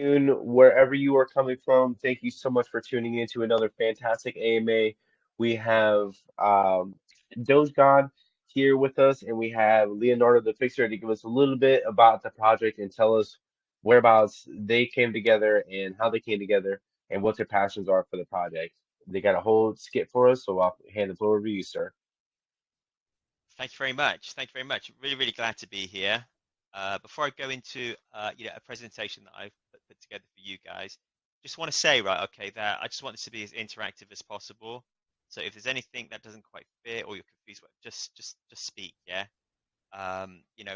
wherever you are coming from. Thank you so much for tuning in to another fantastic AMA. We have DogeGod here with us, and we have Leonardo the Fixer to give us a little bit about the project and tell us whereabouts they came together and how they came together and what their passions are for the project. They got a whole skit for us, so I'll hand the floor over to you, sir. Thank you very much. Thank you very much. Really, really glad to be here. Before I go into a presentation that I've put together for you guys, just want to say, right, okay, that I just want this to be as interactive as possible. So if there's anything that doesn't quite fit or you're confused, just speak, yeah.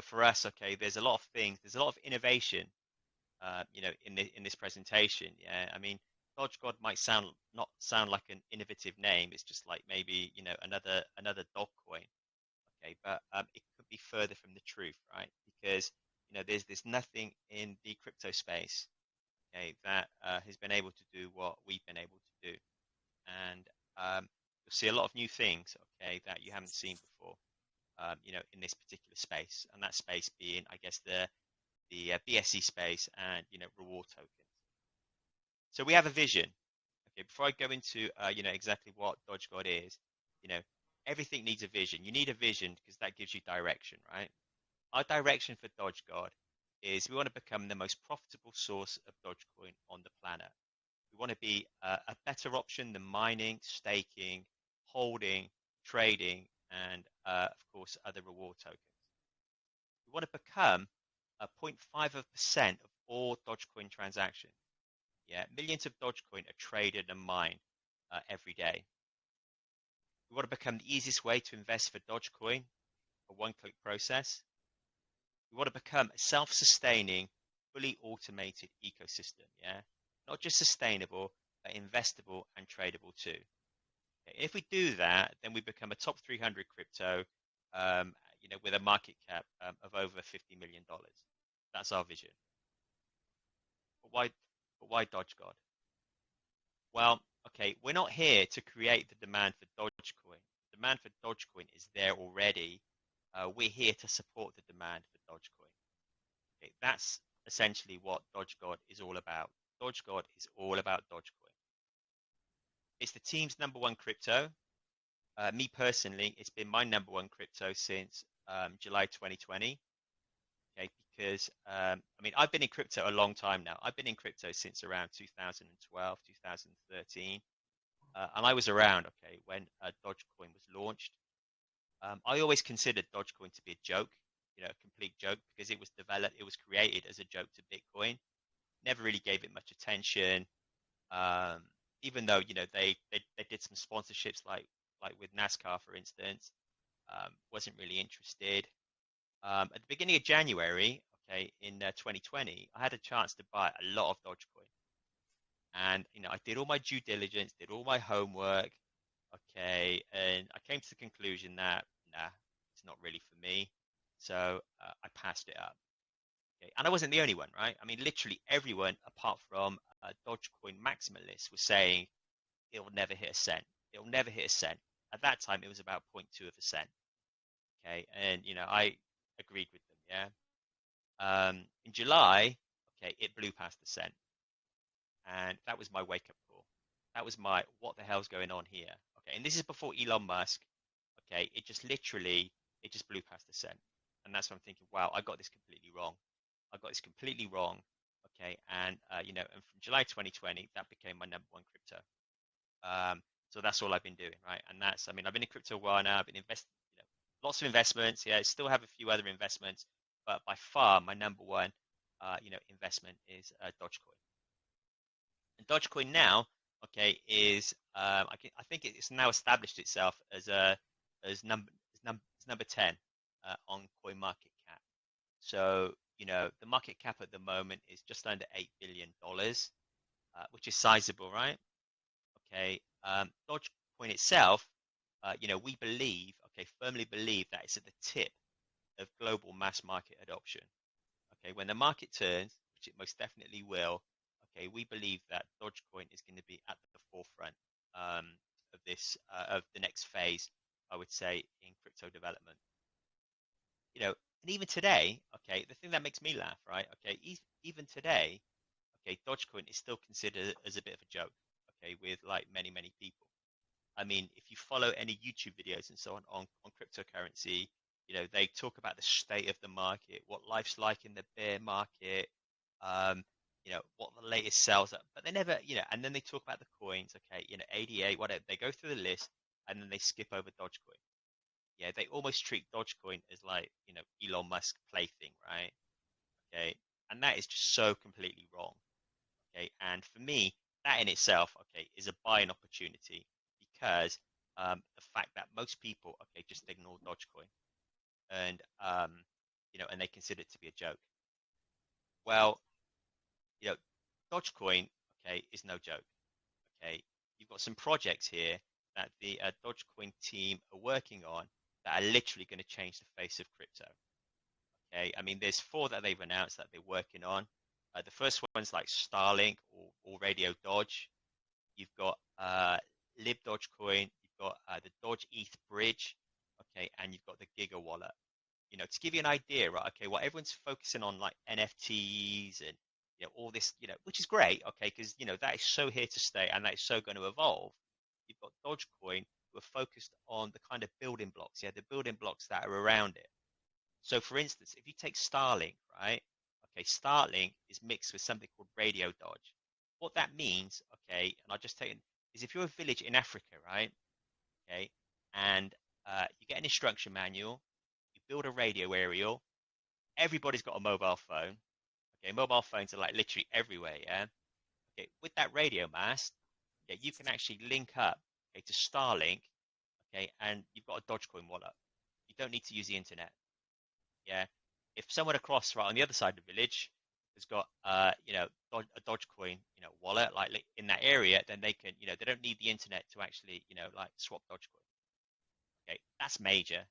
For us, okay, there's a lot of things, there's a lot of innovation, in this presentation, yeah. I mean, DogeGod might not sound like an innovative name. It's just like maybe another dog coin. Okay, but it could be further from the truth, right? Because there's nothing in the crypto space, okay, that has been able to do what we've been able to do, and you'll see a lot of new things, okay, that you haven't seen before, in this particular space, and that space being, I guess, the BSC space and reward tokens. So we have a vision. Okay, before I go into exactly what DogeGod is, you know, everything needs a vision. You need a vision because that gives you direction, right? Our direction for DogeGod is we want to become the most profitable source of Dogecoin on the planet. We want to be a better option than mining, staking, holding, trading, and of course other reward tokens. We want to become a 0.5% of all Dogecoin transactions. Yeah, millions of Dogecoin are traded and mined every day. We want to become the easiest way to invest for Dogecoin, a one-click process. We want to become a self-sustaining, fully automated ecosystem. Yeah, not just sustainable, but investable and tradable too. Okay. If we do that, then we become a top 300 crypto, with a market cap of over $50 million. That's our vision. But why? But why DogeGod? Well, okay, we're not here to create the demand for Dogecoin. The demand for Dogecoin is there already. We're here to support the demand for Dogecoin. Okay, that's essentially what DogeGod is all about. DogeGod is all about Dogecoin. It's the team's number one crypto. Me personally, it's been my number one crypto since July 2020. Okay, because I've been in crypto a long time now. I've been in crypto since around 2012, 2013, and I was around, okay, when Dogecoin was launched. I always considered Dogecoin to be a joke, a complete joke, because it was developed, it was created as a joke to Bitcoin. Never really gave it much attention, even though they did some sponsorships like with NASCAR, for instance. Wasn't really interested. At the beginning of January, okay, in 2020, I had a chance to buy a lot of Dogecoin, and I did all my due diligence, did all my homework, okay, and I came to the conclusion that nah, it's not really for me, so I passed it up. Okay, and I wasn't the only one, right? I mean, literally everyone apart from Dogecoin maximalists was saying it'll never hit a cent. It'll never hit a cent. At that time, it was about 0.2 of a cent. Okay, and I agreed with them. Yeah. In July, okay, it blew past the cent, and that was my wake-up call. That was my what the hell's going on here? Okay, and this is before Elon Musk. Okay, it just blew past the cent, and that's when I'm thinking, wow, I got this completely wrong. I got this completely wrong. Okay, and and from July 2020, that became my number one crypto. So that's all I've been doing, right? And I've been in crypto a while now. I've been investing, lots of investments. Yeah, I still have a few other investments, but by far my number one, investment is Dogecoin. And Dogecoin now, okay, is I think it's now established itself as number 10 on Coin Market Cap. So the market cap at the moment is just under $8 billion, which is sizable, right? Okay, Dogecoin itself, we believe, okay, firmly believe that it's at the tip of global mass market adoption. Okay, when the market turns, which it most definitely will, okay, we believe that Dogecoin is going to be at the forefront of of the next phase, I would say, in crypto development. And even today, okay, the thing that makes me laugh, right? Okay, even today, okay, Dogecoin is still considered as a bit of a joke, okay, with like many people. I mean, if you follow any YouTube videos and so on cryptocurrency, they talk about the state of the market, what life's like in the bear market, um, what the latest sells are, but they never, and then they talk about the coins, okay, 88, whatever. They go through the list and then they skip over Dogecoin. Yeah, they almost treat Dogecoin as like, Elon Musk plaything, right? Okay, and that is just so completely wrong. Okay, and for me, that in itself, okay, is a buying opportunity because the fact that most people, okay, just ignore Dogecoin and and they consider it to be a joke. Well, you know, Dogecoin, okay, is no joke. Okay, you've got some projects here that the Dogecoin team are working on that are literally going to change the face of crypto. Okay, I mean, there's four that they've announced that they're working on. The first one's like Starlink or Radio Dodge. You've got Lib Dogecoin. You've got the Doge ETH bridge. Okay, and you've got the Giga wallet. To give you an idea, right? Okay, well, everyone's focusing on like NFTs and all this, which is great. Okay, because that is so here to stay and that is so going to evolve. You've got Dogecoin who are focused on the kind of building blocks, the building blocks that are around it. So, for instance, if you take Starlink, right? Okay, Starlink is mixed with something called Radio Dodge. What that means, okay, and I'll just take it, is if you're a village in Africa, right? Okay, and you get an instruction manual, you build a radio aerial, everybody's got a mobile phone. Okay, mobile phones are like literally everywhere, yeah? Okay, with that radio mast, okay, you can actually link up, okay, to Starlink, okay, and you've got a Dogecoin wallet. You don't need to use the internet. Yeah, if someone across right on the other side of the village has got a Dogecoin wallet like in that area, then they can they don't need the internet to actually like swap Dogecoin. Okay, that's major.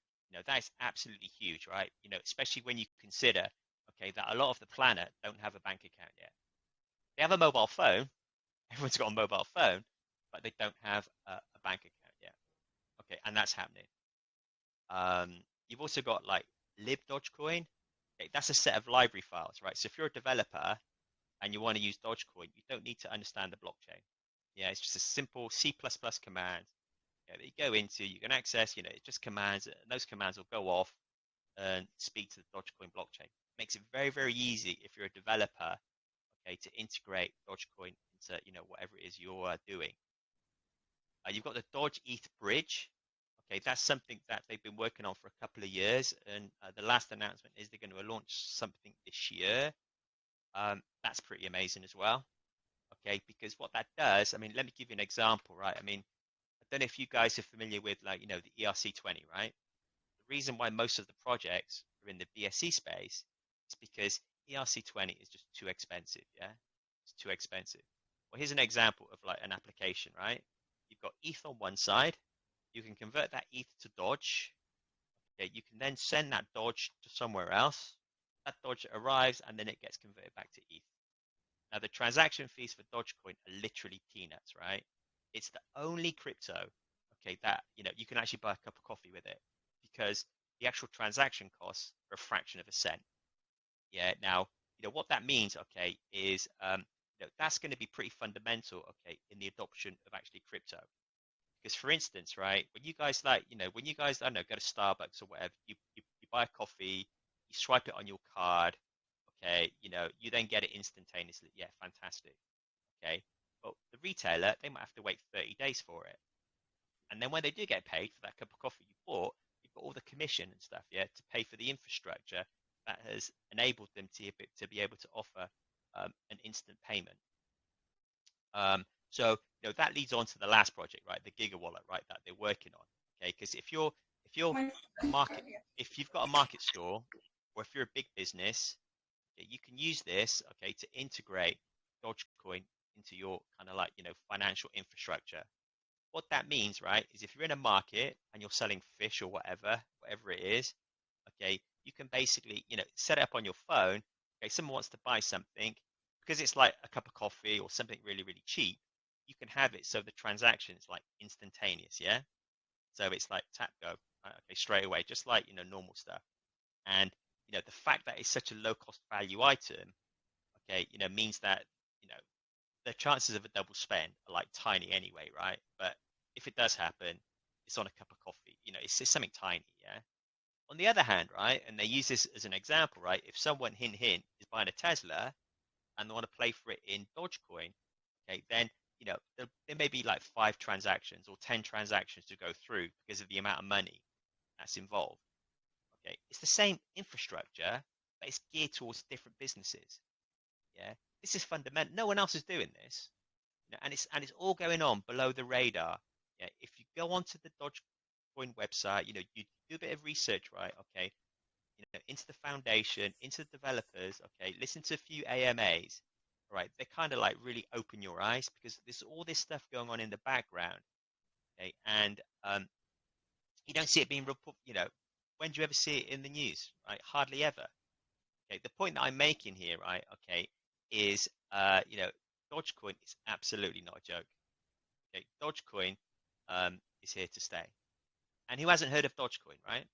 That is absolutely huge, right? Especially when you consider okay that a lot of the planet don't have a bank account yet. They have a mobile phone. Everyone's got a mobile phone, but they don't have a bank account yet. Okay, and that's happening. You've also got like lib Dogecoin. Okay, that's a set of library files, right? So if you're a developer and you want to use Dogecoin, you don't need to understand the blockchain. Yeah, it's just a simple C++ command that you go into, you can access, it's just commands, and those commands will go off and speak to the Dogecoin blockchain. It makes it very, very easy if you're a developer, okay, to integrate Dogecoin into, whatever it is you're doing. You've got the Doge ETH bridge. Okay, that's something that they've been working on for a couple of years, and the last announcement is they're going to launch something this year. That's pretty amazing as well. Okay, because what that does, I mean, let me give you an example, right? I mean, I don't know if you guys are familiar with like, the ERC20, right? The reason why most of the projects are in the BSC space is because ERC20 is just too expensive, yeah? It's too expensive. Well, here's an example of like an application, right? You've got ETH on one side, you can convert that ETH to Doge. Okay, you can then send that Doge to somewhere else. That Doge arrives and then it gets converted back to ETH. Now, the transaction fees for Dogecoin are literally peanuts, right? It's the only crypto, okay, that you can actually buy a cup of coffee with it because the actual transaction costs are a fraction of a cent. Yeah. Now, what that means, okay, is that's going to be pretty fundamental, okay, in the adoption of actually crypto. Because, for instance, right, when you guys when you guys, I don't know, go to Starbucks or whatever, you buy a coffee, you swipe it on your card, okay, you then get it instantaneously. Yeah, fantastic. Okay. But the retailer, they might have to wait 30 days for it. And then when they do get paid for that cup of coffee you bought, you've got all the commission and stuff, yeah, to pay for the infrastructure that has enabled them to be able to offer an instant payment. So that leads on to the last project, right? The Giga wallet, right? That they're working on. Okay, because if you're market, if you've got a market store, or if you're a big business, okay, you can use this, okay, to integrate Dogecoin into your kind of like financial infrastructure. What that means, right, is if you're in a market and you're selling fish or whatever it is, okay, you can basically set it up on your phone. Okay, someone wants to buy something because it's like a cup of coffee or something really, really cheap. You can have it so the transaction is like instantaneous, yeah. So it's like tap go, okay, straight away, just like normal stuff. And the fact that it's such a low cost value item, okay, means that the chances of a double spend are like tiny anyway, right? But if it does happen, it's on a cup of coffee. It's something tiny, yeah. On the other hand, right, and they use this as an example, right? If someone hint is buying a Tesla and they want to play for it in Dogecoin, okay, then there may be like 5 transactions or 10 transactions to go through because of the amount of money that's involved. Okay, it's the same infrastructure, but it's geared towards different businesses. Yeah, this is fundamental. No one else is doing this, and it's all going on below the radar. Yeah, if you go onto the Dogecoin website, you do a bit of research, right? Okay, into the foundation, into the developers. Okay, listen to a few AMAs. Right, they kind of like really open your eyes because there's all this stuff going on in the background. Okay, and you don't see it being reported. When do you ever see it in the news? Right, hardly ever. Okay, the point that I'm making here, right? Okay, is Dogecoin is absolutely not a joke. Okay, Dogecoin is here to stay. And who hasn't heard of Dogecoin, right?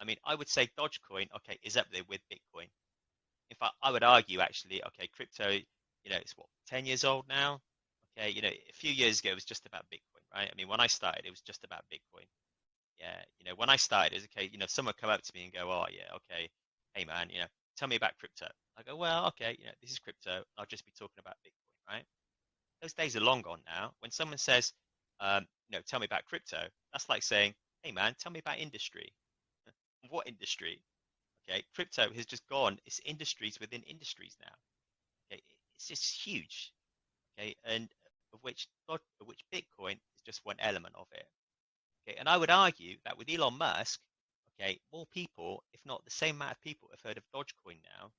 I mean, I would say Dogecoin, okay, is up there with Bitcoin. In fact, I would argue actually, okay, crypto, it's what, 10 years old now? Okay, a few years ago it was just about Bitcoin, right? I mean, when I started, it was just about Bitcoin. Yeah, when I started, it was okay, someone come up to me and go, oh yeah, okay, hey man, tell me about crypto. I go, well, okay, this is crypto. I'll just be talking about Bitcoin, right? Those days are long gone now. When someone says, tell me about crypto, that's like saying, hey man, tell me about industry. What industry? Okay, crypto has just gone. It's industries within industries now. Okay, it's just huge. Okay, and of which Bitcoin is just one element of it. Okay, and I would argue that with Elon Musk, okay, more people, if not the same amount of people, have heard of Dogecoin now,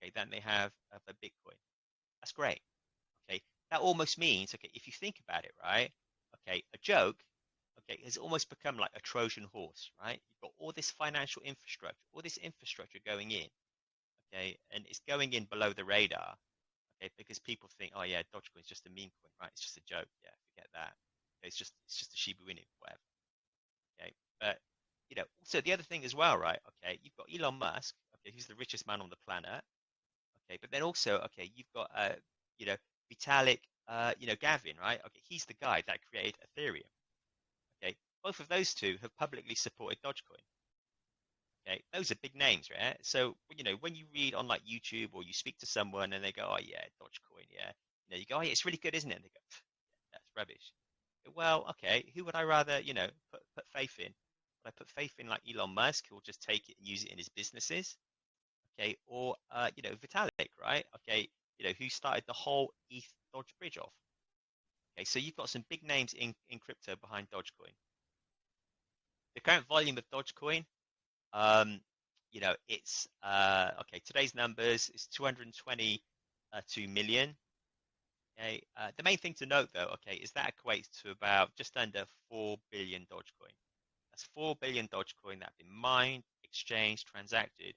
okay, than they have of a Bitcoin. That's great. Okay, that almost means, okay, if you think about it, right? Okay, a joke, okay, has almost become like a Trojan horse, right? You've got all this financial infrastructure, all this infrastructure going in, okay, and it's going in below the radar, okay, because people think, oh yeah, Dogecoin is just a meme coin, right? It's just a joke, yeah, forget that. Okay, it's just a Shiba Inu, whatever. Okay, but also the other thing as well, right? Okay, you've got Elon Musk, okay, who's the richest man on the planet, okay, but then also, okay, you've got you know, Vitalik, Gavin, right? Okay, he's the guy that created Ethereum. Okay, both of those two have publicly supported Dogecoin. Okay, those are big names, right? So when you read on like YouTube or you speak to someone and they go, "Oh yeah, Dogecoin, yeah," you go, "Oh yeah, it's really good, isn't it?" And they go, "That's rubbish." Well, okay, who would I rather put faith in? Would I put faith in like Elon Musk, who will just take it and use it in his businesses? Okay, or Vitalik, right? Okay, who started the whole ETH Dodge bridge off? Okay, so you've got some big names in crypto behind Dogecoin. The current volume of Dogecoin, it's okay. Today's numbers is 222 million. Okay, the main thing to note though, okay, is that equates to about just under 4 billion Dogecoin. That's 4 billion Dogecoin that have been mined, exchanged, transacted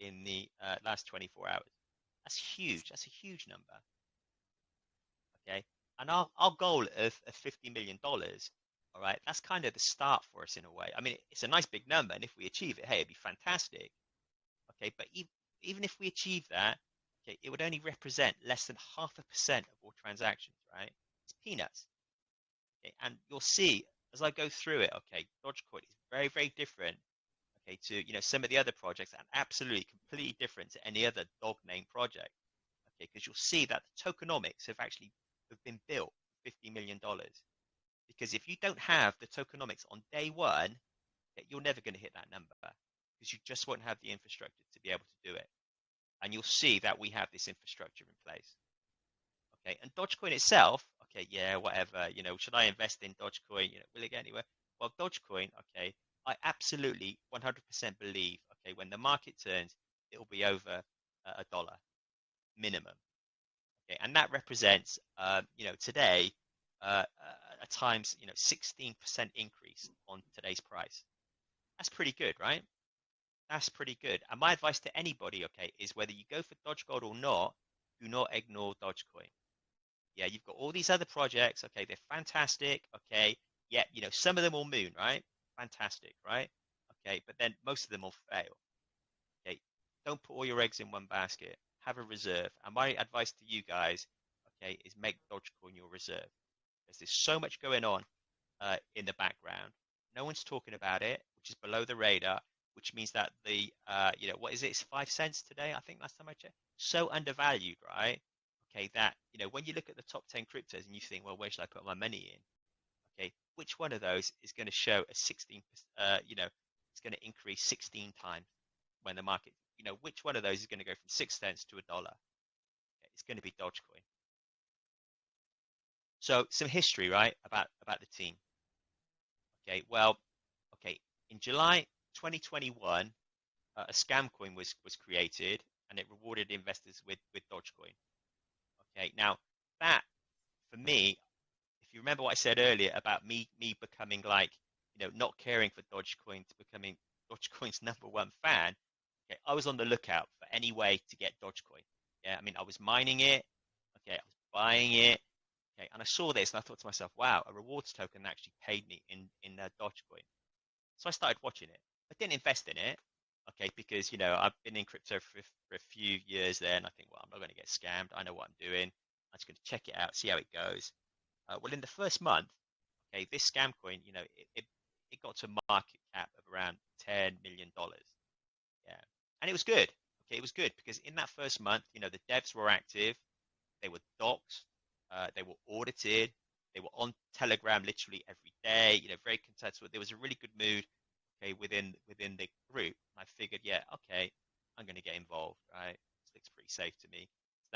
in the last 24 hours. That's huge. That's a huge number. Okay. And our goal of $50 million, all right, that's kind of the start for us in a way. I mean, it's a nice big number, and if we achieve it, hey, it'd be fantastic. Okay, but even if we achieve that, okay, it would only represent less than 0.5% of all transactions, right? It's peanuts. Okay, and you'll see as I go through it, okay, Dogecoin is very, very different, okay, to some of the other projects, and absolutely completely different to any other dog name project. Okay, because you'll see that the tokenomics have been built for $50 million. Because if you don't have the tokenomics on day one, you're never going to hit that number because you just won't have the infrastructure to be able to do it. And you'll see that we have this infrastructure in place. Okay, and Dogecoin itself, okay, yeah, whatever, should I invest in Dogecoin? Will it get anywhere? Well, Dogecoin, okay, I absolutely 100% believe, okay, when the market turns, it will be over a dollar minimum. Okay, and that represents, today, a times, 16% increase on today's price. That's pretty good, right? That's pretty good. And my advice to anybody, okay, is whether you go for DogeGod or not, do not ignore Dogecoin. Yeah, you've got all these other projects, okay, they're fantastic, okay. Yeah, some of them will moon, right? Fantastic, right? Okay, but then most of them will fail. Okay, don't put all your eggs in one basket. Have a reserve. And my advice to you guys, okay, is make Dogecoin your reserve. There's so much going on in the background. No one's talking about it, which is below the radar, which means that the, what is it? It's 5 cents today, I think last time I checked. So undervalued, right? Okay, that, when you look at the top 10 cryptos and you think, well, where should I put my money in? Okay, which one of those is going to show a 16, it's going to increase 16 times when the market, which one of those is going to go from 6 cents to $1? Okay, it's going to be Dogecoin. So some history, right, about the team. Okay, well, okay, in July 2021, a scam coin was created, and it rewarded investors with Dogecoin. Okay, now that, for me, if you remember what I said earlier about me becoming like, not caring for Dogecoin to becoming Dogecoin's #1 fan, okay, I was on the lookout for any way to get Dogecoin. Yeah, I mean, I was mining it, okay, I was buying it, okay, and I saw this and I thought to myself, wow, a rewards token actually paid me in Dogecoin. So I started watching it. I didn't invest in it, okay, because I've been in crypto for a few years there, and I think, well, I'm not going to get scammed. I know what I'm doing. I'm just going to check it out, see how it goes. Well, in the first month, okay, this scam coin, it got to a market cap of around $10 million. Yeah, and it was good. Okay, it was good because in that first month, the devs were active, they were doxed, they were audited, they were on Telegram literally every day. Very contentful. There was a really good mood, okay, within the group. I figured, yeah, okay, I'm going to get involved. Right, this looks pretty safe to me.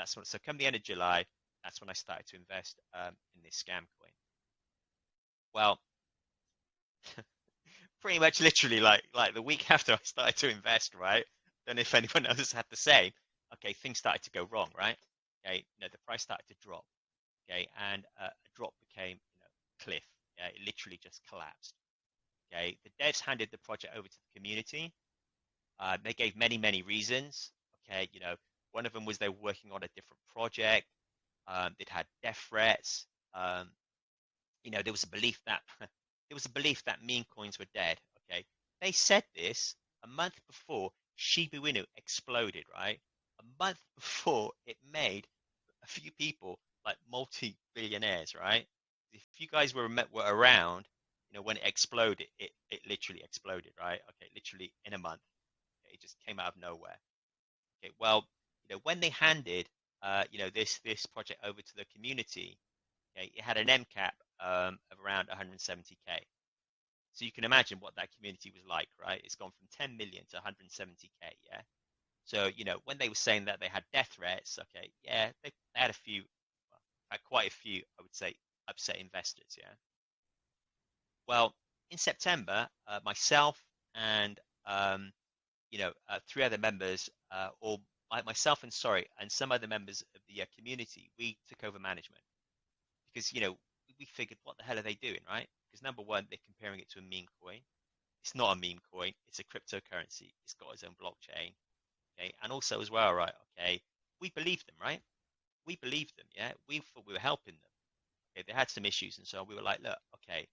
So come the end of July, that's when I started to invest in this scam coin. Well, pretty much literally like the week after I started to invest, right? Don't know if anyone else had the same. Okay, things started to go wrong, right? Okay, the price started to drop. Okay, and a drop became, cliff. Yeah, it literally just collapsed. Okay, the devs handed the project over to the community. They gave many reasons. Okay, one of them was they were working on a different project. They'd had death threats. There was a belief that meme coins were dead. Okay, they said this a month before Shiba Inu exploded. Right, a month before it made a few people like multi-billionaires. Right, if you guys were around, when it exploded, it literally exploded. Right, okay, literally in a month, okay, it just came out of nowhere. Okay, well, when they handed this project over to the community, okay, it had an MCAP of around 170K. So you can imagine what that community was like, right? It's gone from 10 million to 170K, yeah? So, when they were saying that they had death threats, okay, yeah, they had had quite a few, I would say, upset investors, yeah? Well, in September, myself and, 3 other members, or myself and, and some other members of the community, we took over management. Because we figured, what the hell are they doing, right? Because number one, they're comparing it to a meme coin. It's not a meme coin, it's a cryptocurrency. It's got its own blockchain. Okay, and also as well, right? Okay, we believed them, right? We believed them, yeah. We thought we were helping them. Okay, they had some issues, and so we were like, look, okay,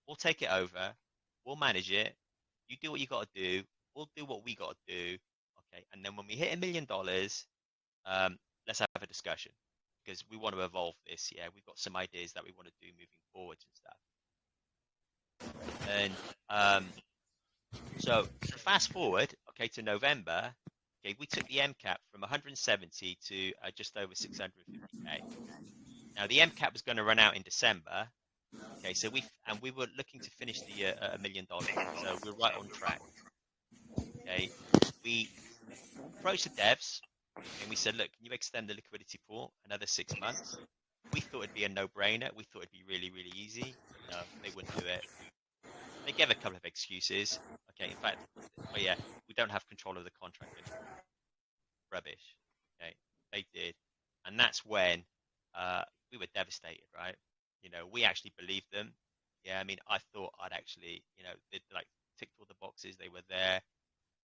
we'll take it over, we'll manage it. You do what you got to do. We'll do what we got to do. Okay, and then when we hit $1 million, let's have a discussion because we want to evolve this. Yeah, we've got some ideas that we want to do moving forwards and stuff. And so fast forward, okay, to November. Okay, we took the MCAP from 170 to just over 650K. Now the MCAP was going to run out in December. Okay, so we were looking to finish the year at $1 million. So we're right on track. Okay, we approached the devs and we said, look, can you extend the liquidity pool another 6 months? We thought it'd be a no-brainer. We thought it'd be really easy. No, they wouldn't do it. They gave a couple of excuses. Okay, in fact, oh yeah, we don't have control of the contract anymore. Rubbish. Okay, they did, and that's when we were devastated, right? We actually believed them. Yeah, I mean, I thought I'd actually, they'd like ticked all the boxes. They were there,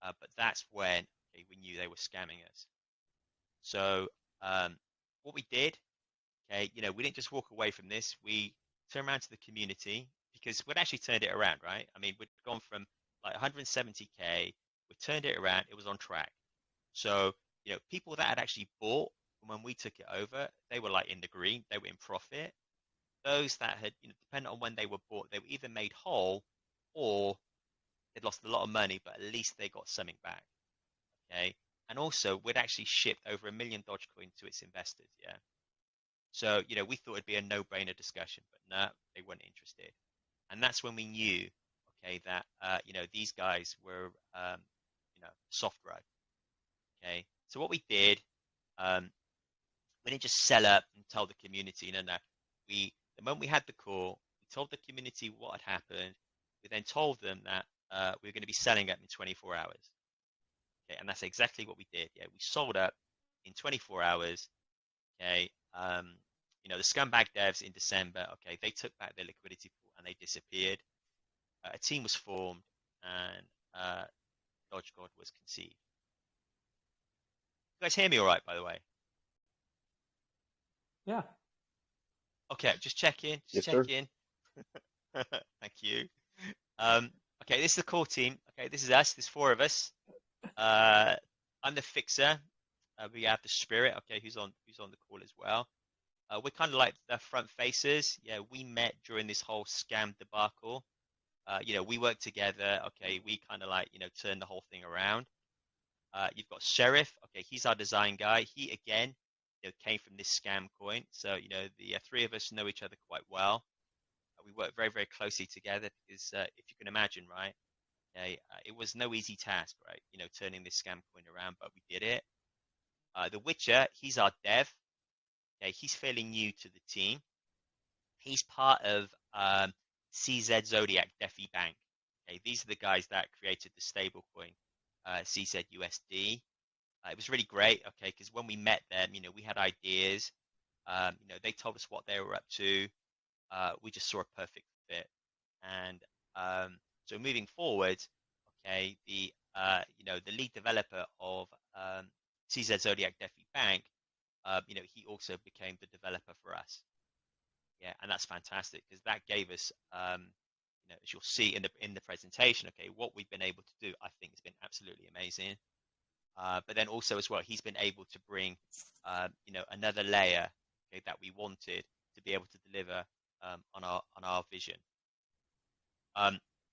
but that's when we knew they were scamming us. So what we did, okay, we didn't just walk away from this. We turned around to the community because we'd actually turned it around, right? I mean, we'd gone from like 170K, we turned it around, it was on track. So, people that had actually bought when we took it over, they were like in the green, they were in profit. Those that had, depending on when they were bought, they were either made whole or they'd lost a lot of money, but at least they got something back. Okay. And also, we'd actually shipped over 1 million Dogecoin to its investors. Yeah. So, we thought it'd be a no-brainer discussion, but no, they weren't interested. And that's when we knew, okay, that, these guys were, soft rug. Okay. So what we did, we didn't just sell up and tell the community, no. The moment we had the call, we told the community what had happened. We then told them that we were going to be selling up in 24 hours. Okay, and that's exactly what we did. Yeah, we sold up in 24 hours. Okay, the scumbag devs in December. Okay, they took back their liquidity pool and they disappeared. A team was formed, and DogeGod was conceived. You guys hear me all right, by the way? Yeah. Okay, just check in. Yes, Check sir. in. Thank you. Okay, this is the core team. Okay, this is us. There's 4 of us. I'm the fixer. We have the spirit. Okay, who's on the call as well. We're kind of like the front faces. Yeah, we met during this whole scam debacle. We worked together. Okay, we kind of like turned the whole thing around. You've got Sheriff. Okay, he's our design guy. He again, came from this scam coin. So the 3 of us know each other quite well. We work very, very closely together because if you can imagine, right? Okay, it was no easy task, right? Turning this scam coin around, but we did it. The Witcher, he's our dev. Okay, he's fairly new to the team. He's part of CZUSD DeFi Bank. Okay, these are the guys that created the stablecoin CZUSD. It was really great, okay, because when we met them, we had ideas. They told us what they were up to. We just saw a perfect fit. And so moving forward, okay, the lead developer of CZUSD DeFi Bank, he also became the developer for us. Yeah, and that's fantastic because that gave us, as you'll see in the presentation, okay, what we've been able to do, I think has been absolutely amazing. But then also as well, he's been able to bring, another layer, okay, that we wanted to be able to deliver on our vision.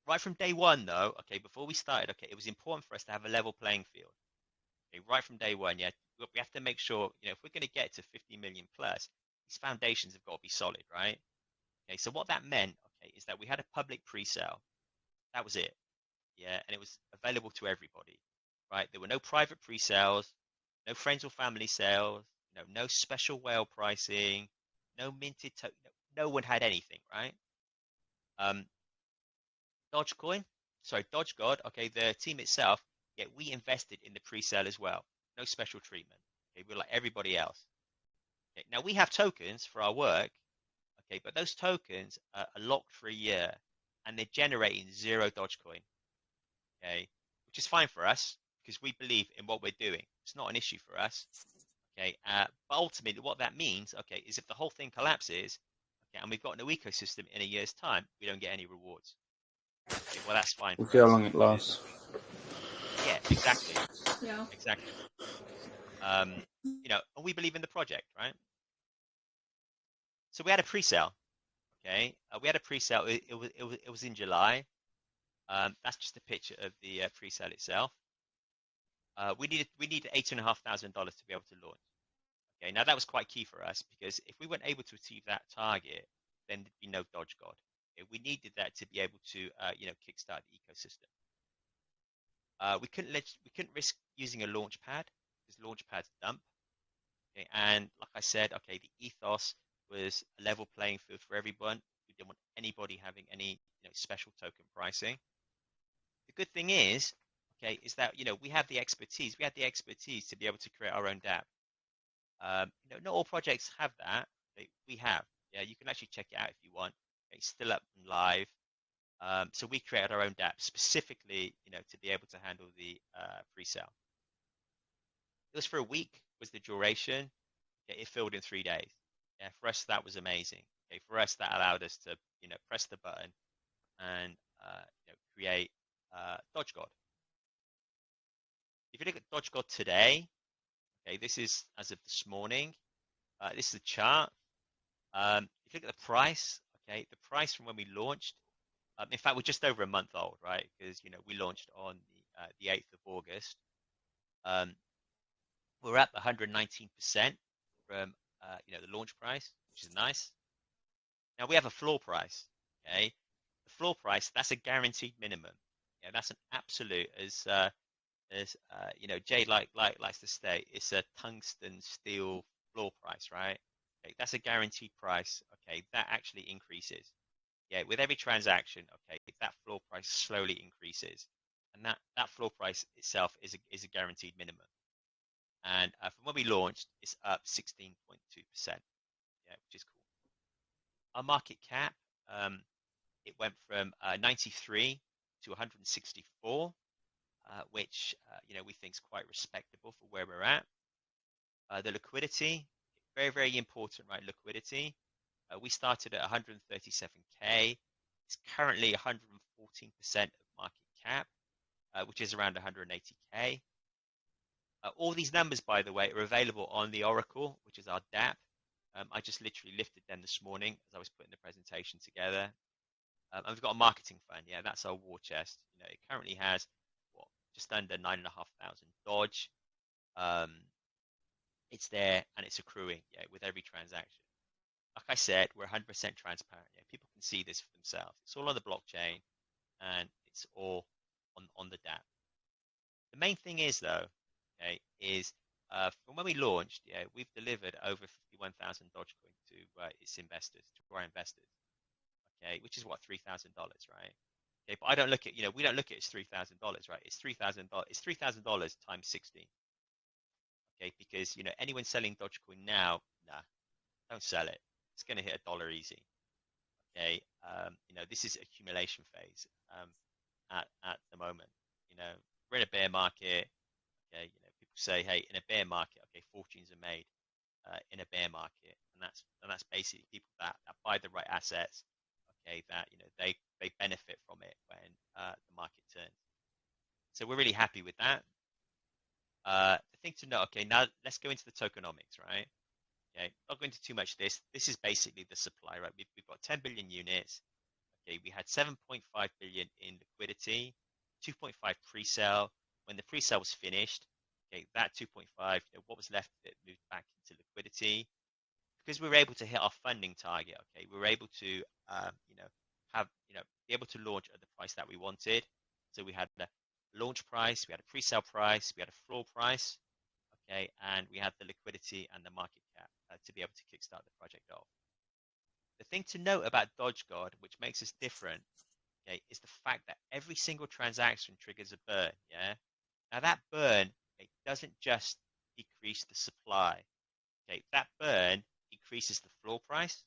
Right from day one, though, okay, before we started, okay, it was important for us to have a level playing field. Okay, right from day one, yeah, we have to make sure, if we're going to get to 50 million plus, these foundations have got to be solid, right? Okay, so what that meant, okay, is that we had a public pre-sale. That was it, yeah, and it was available to everybody, right? There were no private pre-sales, no friends or family sales, no special whale pricing, no minted token. No one had anything, right? DogeGod, okay, the team itself, yeah, we invested in the pre-sale as well. No special treatment. Okay, we're like everybody else. Okay, now we have tokens for our work, okay, but those tokens are locked for a year and they're generating 0 Dogecoin, okay, which is fine for us because we believe in what we're doing. It's not an issue for us, okay, but ultimately what that means, okay, is if the whole thing collapses, okay, and we've got no ecosystem in a year's time, we don't get any rewards. Okay, well, that's fine. We'll For see how us long it because, lasts. yeah, exactly, Yeah. exactly. And we believe in the project, right? So we had a pre-sale. Okay, we had a pre-sale. It was in July. That's just a picture of the pre-sale itself. We needed $8,500 to be able to launch. Okay, now that was quite key for us because if we weren't able to achieve that target, then there'd be no DogeGod. Okay, we needed that to be able to kickstart the ecosystem. We couldn't risk using a launch pad because launch pads dump. Okay, and like I said, okay, the ethos was a level playing field for everyone. We didn't want anybody having any special token pricing. The good thing is, okay, is that we have the expertise. We had the expertise to be able to create our own Dapp. Not all projects have that. We have. Yeah, you can actually check it out if you want. It's still up and live. So we created our own Dapp specifically, to be able to handle the pre-sale. It was for a week was the duration. Okay, it filled in 3 days. Yeah, for us that was amazing. Okay, for us that allowed us to press the button and create DogeGod. If you look at DogeGod today, Okay, this is as of this morning. This is the chart. If you look at the price, okay, the price from when we launched, in fact, we're just over a month old, right? Because we launched on the 8th of August. We're up 119% from the launch price, which is nice. Now we have a floor price, okay? The floor price, that's a guaranteed minimum. Yeah, that's an absolute, as Jay likes to state, it's a tungsten steel floor price, right? Okay, that's a guaranteed price. Okay, that actually increases. Yeah, with every transaction, okay, that floor price slowly increases, and that floor price itself is a guaranteed minimum. And from when we launched, it's up 16.2%. Yeah, which is cool. Our market cap, it went from 93 to 164, which we think is quite respectable for where we're at. The liquidity, very, very important, right? Liquidity. We started at 137K. It's currently 114% of market cap, which is around 180K. All these numbers, by the way, are available on the Oracle, which is our Dapp. I just literally lifted them this morning as I was putting the presentation together. And we've got a marketing fund. Yeah, that's our war chest. It currently has just under 9,500 Doge. It's there and it's accruing. Yeah, with every transaction. Like I said, we're 100% transparent. Yeah, people can see this for themselves. It's all on the blockchain, and it's all on the Dapp. The main thing is though, okay, is from when we launched, yeah, we've delivered over 51,000 Dogecoin to its investors, to our investors, okay, which is what, $3,000, right? Okay, but I don't look at, we don't look at it as $3,000, right? It's $3,000. It's $3,000 times 60, okay? Because anyone selling Dogecoin now, nah, don't sell it. It's going to hit $1 easy, okay? This is accumulation phase at the moment. We're in a bear market. Okay, people say, hey, in a bear market, okay, fortunes are made in a bear market, and that's basically people that buy the right assets, okay, that they benefit from it when the market turns. So we're really happy with that. The thing to know, okay, now let's go into the tokenomics, right? Okay, not going into too much of this. This is basically the supply, right? We've got 10 billion units. Okay, we had 7.5 billion in liquidity, 2.5 pre-sale. When the pre-sale was finished, okay, that 2.5, what was left of it moved back into liquidity. Because we were able to hit our funding target, okay, we were able to, be able to launch at the price that we wanted. So we had the launch price, we had a pre-sale price, we had a floor price, okay, and we had the liquidity and the market cap to be able to kickstart the project off. The thing to note about DogeGod, which makes us different, okay, is the fact that every single transaction triggers a burn. Yeah. Now that burn, it doesn't just decrease the supply. Okay, that burn increases the floor price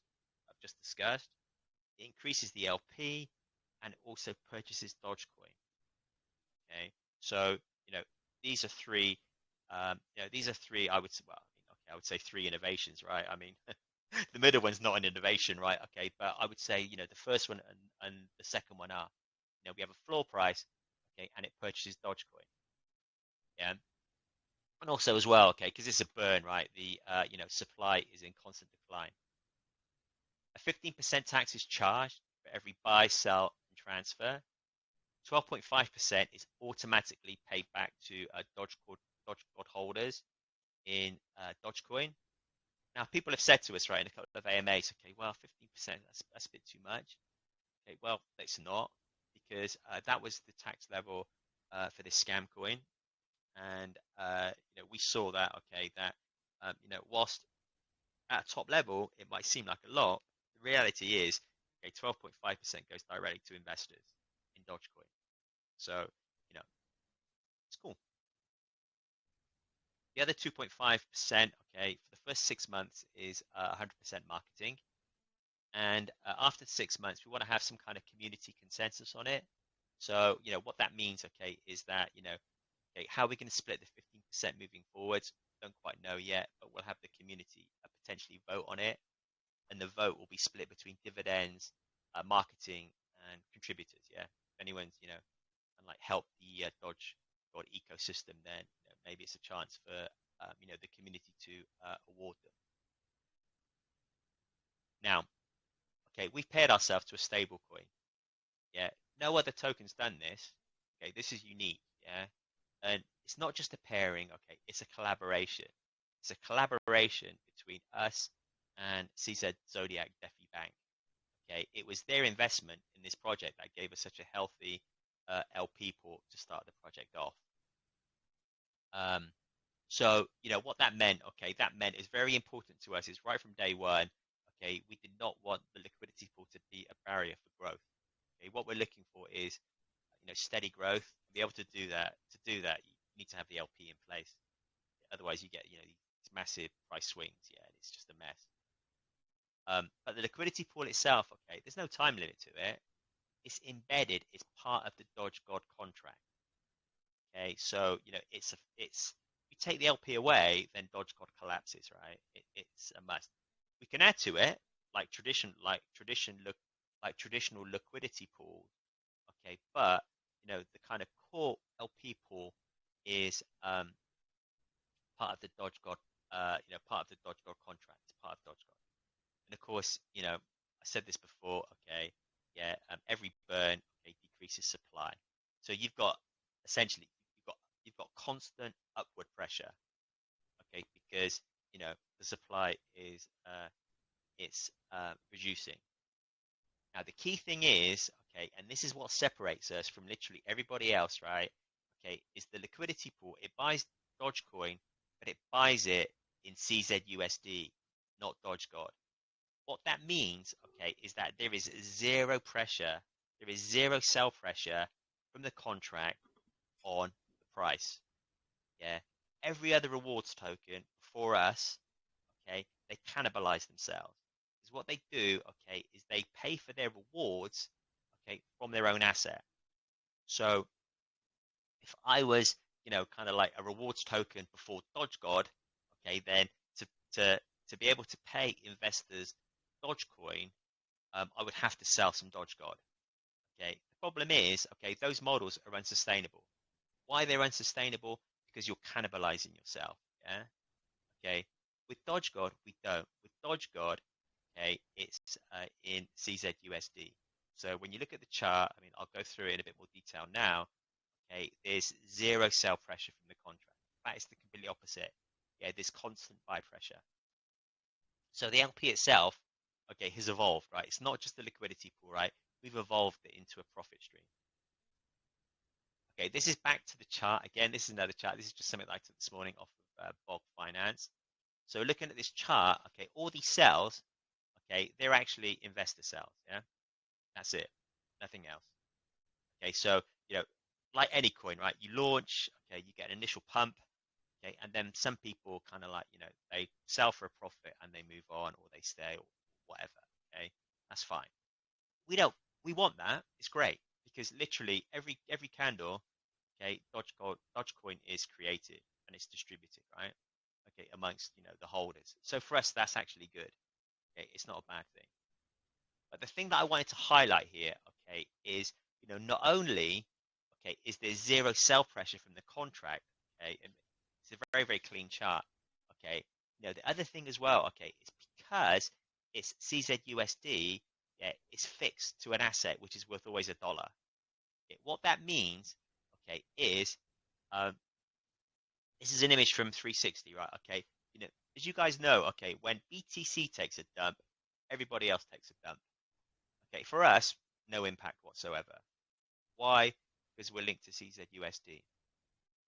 I've just discussed. It increases the LP and also purchases Dogecoin. Okay, so these are three. These are three. I would say, well, okay, I would say three innovations, right? I mean, the middle one's not an innovation, right? Okay, but I would say the first one and the second one are, we have a floor price, okay, and it purchases Dogecoin. Yeah, and also as well, okay, because it's a burn, right? The supply is in constant decline. A 15% tax is charged for every buy, sell, and transfer. 12.5% is automatically paid back to DogeGod holders in Dogecoin. Now, people have said to us, right, in a couple of AMAs, okay, well, 15%, that's a bit too much. Okay, well, it's not, because that was the tax level for this scam coin. And, we saw that, okay, that, whilst at a top level, it might seem like a lot, the reality is, okay, 12.5% goes directly to investors in Dogecoin. So, it's cool. The other 2.5%, okay, for the first 6 months is 100% marketing. And after 6 months, we want to have some kind of community consensus on it. So, what that means, okay, is that, okay, how are we going to split the 15% moving forwards? Don't quite know yet, but we'll have the community potentially vote on it. And the vote will be split between dividends, marketing, and contributors. Yeah, if anyone's, and like help the DogeGod ecosystem, then maybe it's a chance for the community to award them. Now, okay, we've paired ourselves to a stable coin. Yeah, no other token's done this. Okay, this is unique. Yeah, and it's not just a pairing. Okay, it's a collaboration. It's a collaboration between us and CZ Zodiac DeFi Bank. Okay, it was their investment in this project that gave us such a healthy LP port to start the project off. So, what that meant, okay, that meant is very important to us. Is right from day one, okay, we did not want the liquidity pool to be a barrier for growth. Okay, what we're looking for is, steady growth. To be able to do that, you need to have the LP in place. Otherwise, you get, these massive price swings. Yeah, it's just a mess. But the liquidity pool itself, okay, there's no time limit to it. It's embedded. It's part of the DogeGod contract. Okay, so it's you take the LP away, then DogeGod collapses, right? It's a must. We can add to it like traditional liquidity pool, okay, but the kind of core LP pool is part of the DogeGod, part of the DogeGod contract, part of DogeGod. And of course, I said this before, okay, yeah, every burn, okay, decreases supply. So you've got essentially you've got constant upward pressure, okay, because the supply is it's reducing. Now the key thing is, okay, and this is what separates us from literally everybody else, right? Okay, is the liquidity pool. It buys Dogecoin, but it buys it in CZUSD, not DogeGod. What that means, okay, is that there is zero pressure, there is zero sell pressure from the contract on the price. Yeah, every other rewards token before us, okay, they cannibalize themselves. Because what they do, okay, is they pay for their rewards, okay, from their own asset. So if I was, kind of like a rewards token before DogeGod, okay, then to be able to pay investors Dogecoin, I would have to sell some DogeGod. Okay, the problem is, okay, those models are unsustainable. Why they're unsustainable? Because you're cannibalizing yourself. Yeah. Okay. With DogeGod, we don't. With DogeGod, okay, it's in CZUSD. So when you look at the chart, I mean, I'll go through it in a bit more detail now. Okay, there's zero sell pressure from the contract. That is the completely opposite. Yeah, there's constant buy pressure. So the LP itself, okay, has evolved, right? It's not just a liquidity pool, right? We've evolved it into a profit stream. Okay, this is back to the chart. Again, this is another chart. This is just something that I took this morning off of Bog Finance. So looking at this chart, okay, all these cells, okay, they're actually investor cells, yeah? That's it, nothing else. Okay, so, like any coin, right? You launch, okay, you get an initial pump, okay, and then some people kind of like, they sell for a profit and they move on or they stay or whatever, okay? That's fine. We want that. It's great because literally every candle, okay, Dogecoin is created and it's distributed, right? Okay, amongst the holders. So for us, that's actually good. Okay, it's not a bad thing. But the thing that I wanted to highlight here, okay, is not only okay is there zero sell pressure from the contract, okay, and it's a very very clean chart, okay. The other thing as well, okay, is because it's CZUSD, yeah, it's fixed to an asset which is worth always $1. Okay, what that means, okay, is this is an image from 360, right? Okay, as you guys know, okay, when BTC takes a dump, everybody else takes a dump. Okay, for us, no impact whatsoever. Why? Because we're linked to CZUSD.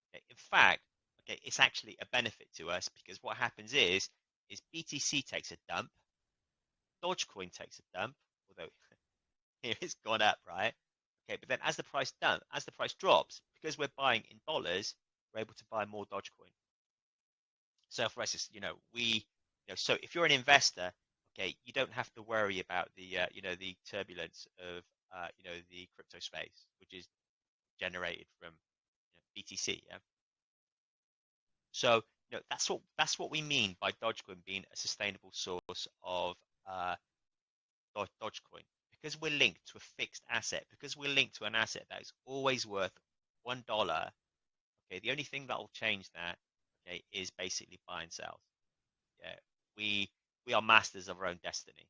Okay, in fact, okay, it's actually a benefit to us because what happens is BTC takes a dump, Dogecoin takes a dump, although here it's gone up, right? Okay, but then as the price drops, because we're buying in dollars, we're able to buy more Dogecoin. So for us, it's, so if you're an investor, okay, you don't have to worry about the, the turbulence of, the crypto space, which is generated from BTC. Yeah. So, that's what we mean by Dogecoin being a sustainable source of Dogecoin, because we're linked to a fixed asset, because we're linked to an asset that is always worth $1. Okay, the only thing that will change that, okay, is basically buy and sell. Yeah, we we are masters of our own destiny.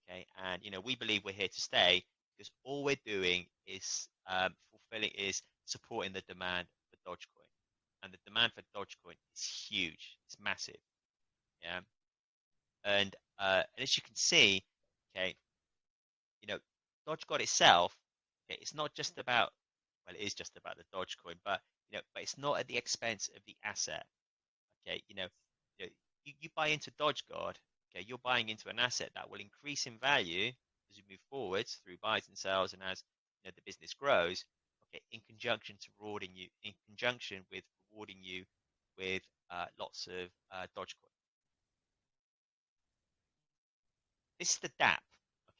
Okay, and we believe we're here to stay because all we're doing is fulfilling is supporting the demand for Dogecoin, and the demand for Dogecoin is huge. It's massive. Yeah, and as you can see, okay, you know, DogeGod itself, okay, it's not just about, well, it is just about the Dogecoin, but it's not at the expense of the asset. Okay, you buy into DogeGod, okay, you're buying into an asset that will increase in value as you move forwards through buys and sells, and as the business grows. Okay, in conjunction with rewarding you with lots of Dogecoin. This is the Dapp.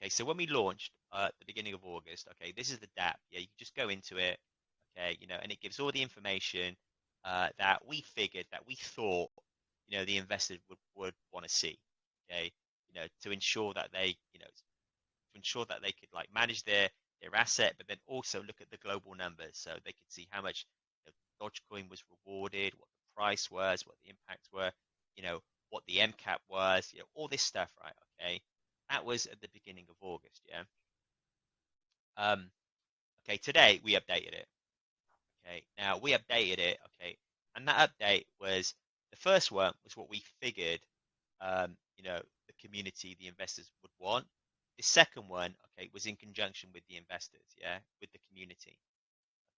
Okay, so when we launched at the beginning of August, okay, this is the Dapp. Yeah, you can just go into it, okay, and it gives all the information that we figured, that we thought, the investors would want to see, okay, to ensure that they could like manage their asset, but then also look at the global numbers, so they could see how much Dogecoin was rewarded, what the price was, what the impacts were, what the MCAP was, all this stuff, right? Okay, that was at the beginning of August, yeah. Um, okay, today we updated it. Okay, now we updated it. Okay, and that update was the first one was what we figured, the community, the investors would want. The second one, okay, was in conjunction with the investors, yeah, with the community,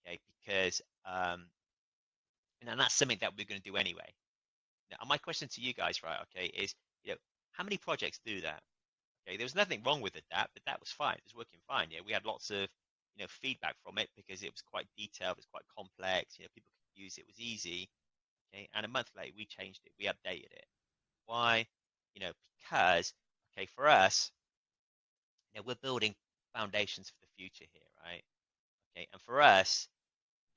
okay, because and that's something that we're going to do anyway. Now, my question to you guys, right, okay, is how many projects do that? Okay, there was nothing wrong with it, but that was fine. It was working fine. Yeah, we had lots of feedback from it because it was quite detailed, it was quite complex. People could use it. It was easy. Okay, and a month later we changed it. We updated it. Why? Because for us, we're building foundations for the future here, right? Okay, and for us,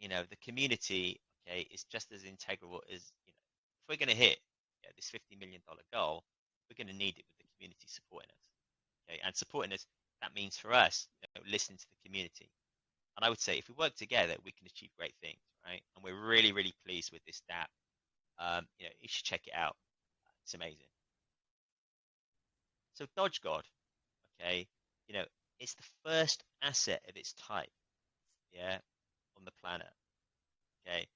the community, okay, is just as integral as if we're going to hit this $50 million goal, we're going to need it with the community supporting us. Okay, and supporting us, that means for us, listening to the community. And I would say if we work together, we can achieve great things, right? And we're really, really pleased with this Dapp. You should check it out. It's amazing. So DogeGod, okay, you know, it's the first asset of its type, yeah, on the planet, okay.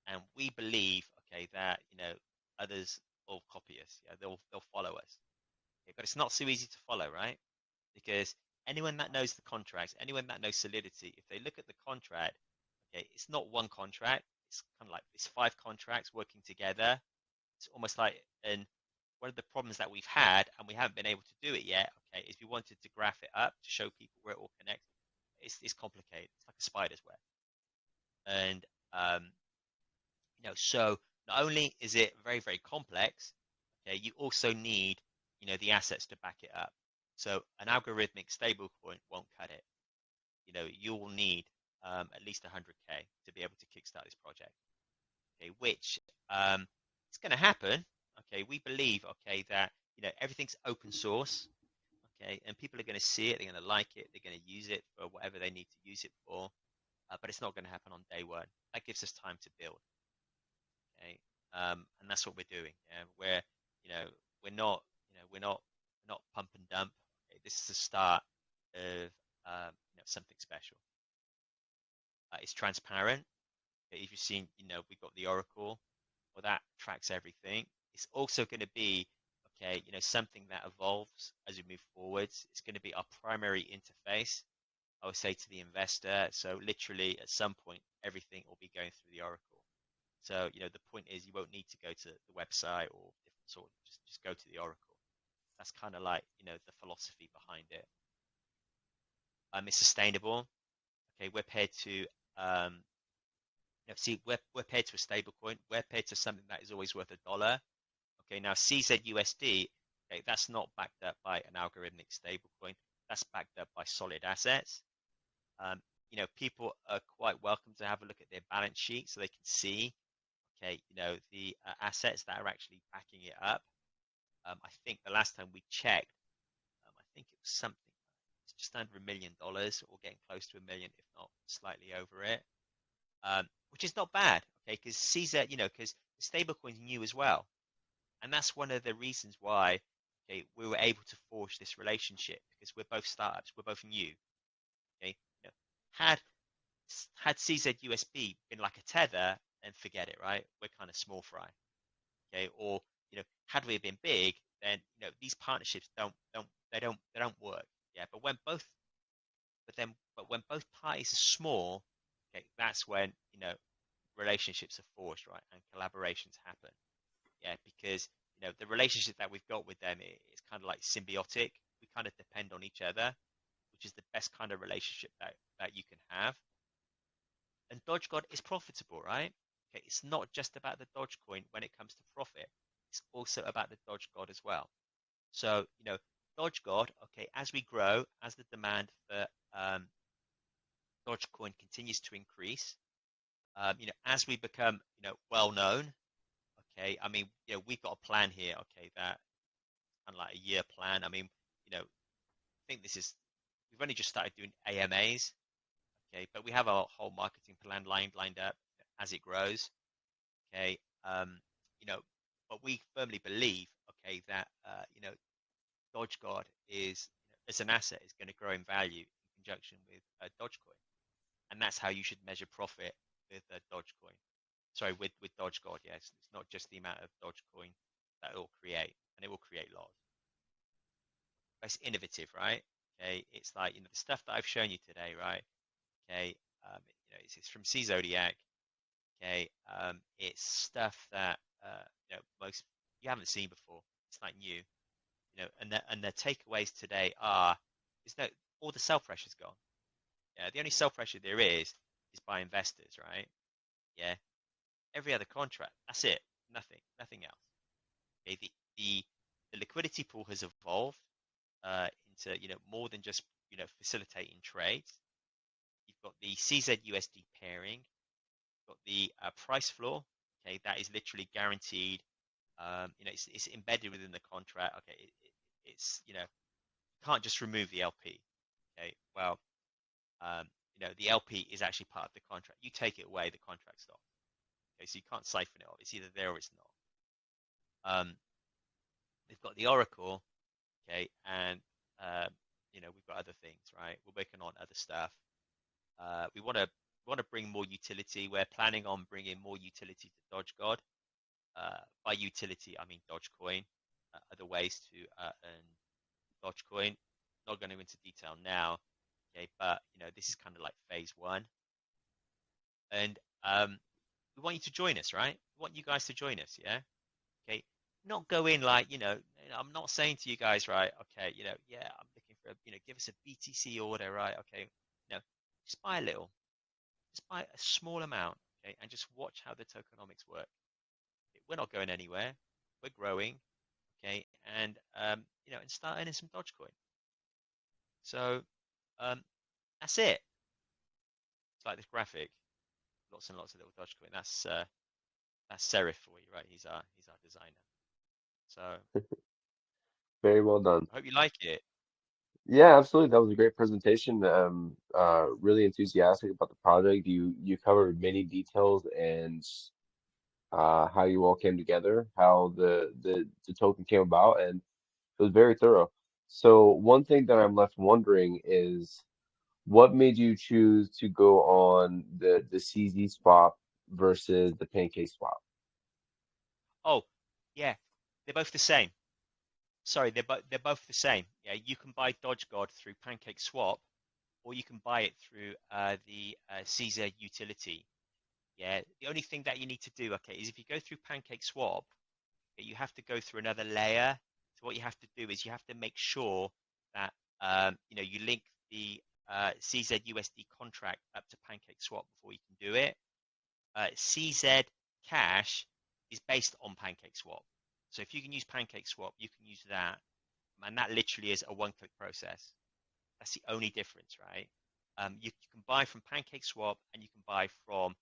And we believe, okay, that others will copy us, yeah, they'll follow us. Okay? But it's not so easy to follow, right? Because anyone that knows the contracts, anyone that knows Solidity, if they look at the contract, okay, it's not one contract. It's kind of like it's 5 contracts working together. It's almost like, and one of the problems that we've had, and we haven't been able to do it yet, okay, is we wanted to graph it up to show people where it all connects. It's complicated. It's like a spider's web. And so not only is it very, very complex, okay, you also need, the assets to back it up. So an algorithmic stablecoin won't cut it. You will need at least 100K to be able to kickstart this project. Okay, which it's going to happen. Okay, we believe, okay, that everything's open source. Okay, and people are going to see it, they're going to like it, they're going to use it for whatever they need to use it for. But it's not going to happen on day one. That gives us time to build. Okay, and that's what we're doing. Yeah? We're not, we're not pump and dump. Okay? This is the start of something special. It's transparent. Okay? If you've seen, we've got the Oracle, well, that tracks everything. It's also going to be, okay, something that evolves as we move forwards. It's going to be our primary interface, I would say, to the investor. So literally at some point, everything will be going through the Oracle. So, the point is you won't need to go to the website or different sort, just go to the Oracle. That's kind of like, the philosophy behind it. It's sustainable. Okay, we're paired to, we're paired to a stable coin. We're paired to something that is always worth $1. Okay, now CZUSD, okay, that's not backed up by an algorithmic stablecoin. That's backed up by solid assets. People are quite welcome to have a look at their balance sheet so they can see, okay, the assets that are actually backing it up. I think the last time we checked, I think it was something, it's just under $1 million or getting close to $1 million, if not slightly over it, which is not bad, okay, because CZ, because stablecoin's new as well, and that's one of the reasons why, okay, we were able to forge this relationship, because we're both startups, we're both new. Okay, you know, had had CZUSB been like a tether, then forget it, right? We're kind of small fry. Okay, or had we been big, then these partnerships don't work. Yeah, but when both parties are small, okay, that's when relationships are forged, right, and collaborations happen. Yeah, because the relationship that we've got with them is kind of like symbiotic. We kind of depend on each other, which is the best kind of relationship that you can have. And DogeGod is profitable, right? Okay, it's not just about the Dogecoin when it comes to profit. It's also about the DogeGod as well. So, DogeGod, okay, as we grow, as the demand for Dogecoin continues to increase, as we become, well known, okay, I mean, we've got a plan here, okay, that kind of like a year plan. I mean, I think we've only just started doing AMAs, okay, but we have a whole marketing plan lined up as it grows, okay, but we firmly believe, okay, that, DogeGod is, as an asset, is going to grow in value in conjunction with Dogecoin. And that's how you should measure profit with Dogecoin. Sorry, with DogeGod, yes. It's not just the amount of Dogecoin that it will create, and it will create lots. But it's innovative, right? Okay, it's like, the stuff that I've shown you today, right? Okay, it's from CZUSD. Okay, it's stuff that most you haven't seen before. It's like new, and the takeaways today are is that all the sell pressure's gone. Yeah, the only sell pressure there is by investors, right? Yeah, every other contract, that's it, nothing else. Okay, the liquidity pool has evolved into more than just facilitating trades. You've got the CZUSD pairing, you've got the price floor. Okay, that is literally guaranteed. It's embedded within the contract. Okay, it's you can't just remove the LP. Okay, well, the LP is actually part of the contract. You take it away, the contract stops. Okay, so you can't siphon it off. It's either there or it's not. We've got the Oracle, okay, and we've got other things, right? We're working on other stuff. We want to bring more utility. We're planning on bringing more utility to DogeGod. By utility, I mean Dogecoin. Other ways to earn Dogecoin. Not going to go into detail now, okay, but this is kind of like phase one, and we want you to join us, right? We want you guys to join us, yeah. Okay, not go in like I'm not saying to you guys, right? Okay, yeah, I'm looking for give us a BTC order, right? Okay, just buy a little, just buy a small amount, okay, and just watch how the tokenomics work. Okay, we're not going anywhere, we're growing, okay, and and start earning some Dogecoin. So that's it. It's like this graphic, lots and lots of little Dogecoin. That's Serif for you, right? He's our designer. So Very well done. I hope you like it. Yeah, absolutely. That was a great presentation. Really enthusiastic about the project. You covered many details and how you all came together, how the token came about, and it was very thorough. So one thing that I'm left wondering is what made you choose to go on the CZ swap versus the pancake swap? Oh, yeah, they're both the same. Sorry, they're both the same. Yeah, you can buy DogeGod through Pancake Swap, or you can buy it through the CZ utility. Yeah, the only thing that you need to do, okay, is if you go through Pancake Swap, okay, you have to go through another layer. So what you have to do is you have to make sure that you link the CZUSD contract up to Pancake Swap before you can do it. CZ Cash is based on Pancake Swap. So if you can use Pancake Swap, you can use that. And that literally is a one-click process. That's the only difference, right? You can buy from Pancake Swap and you can buy from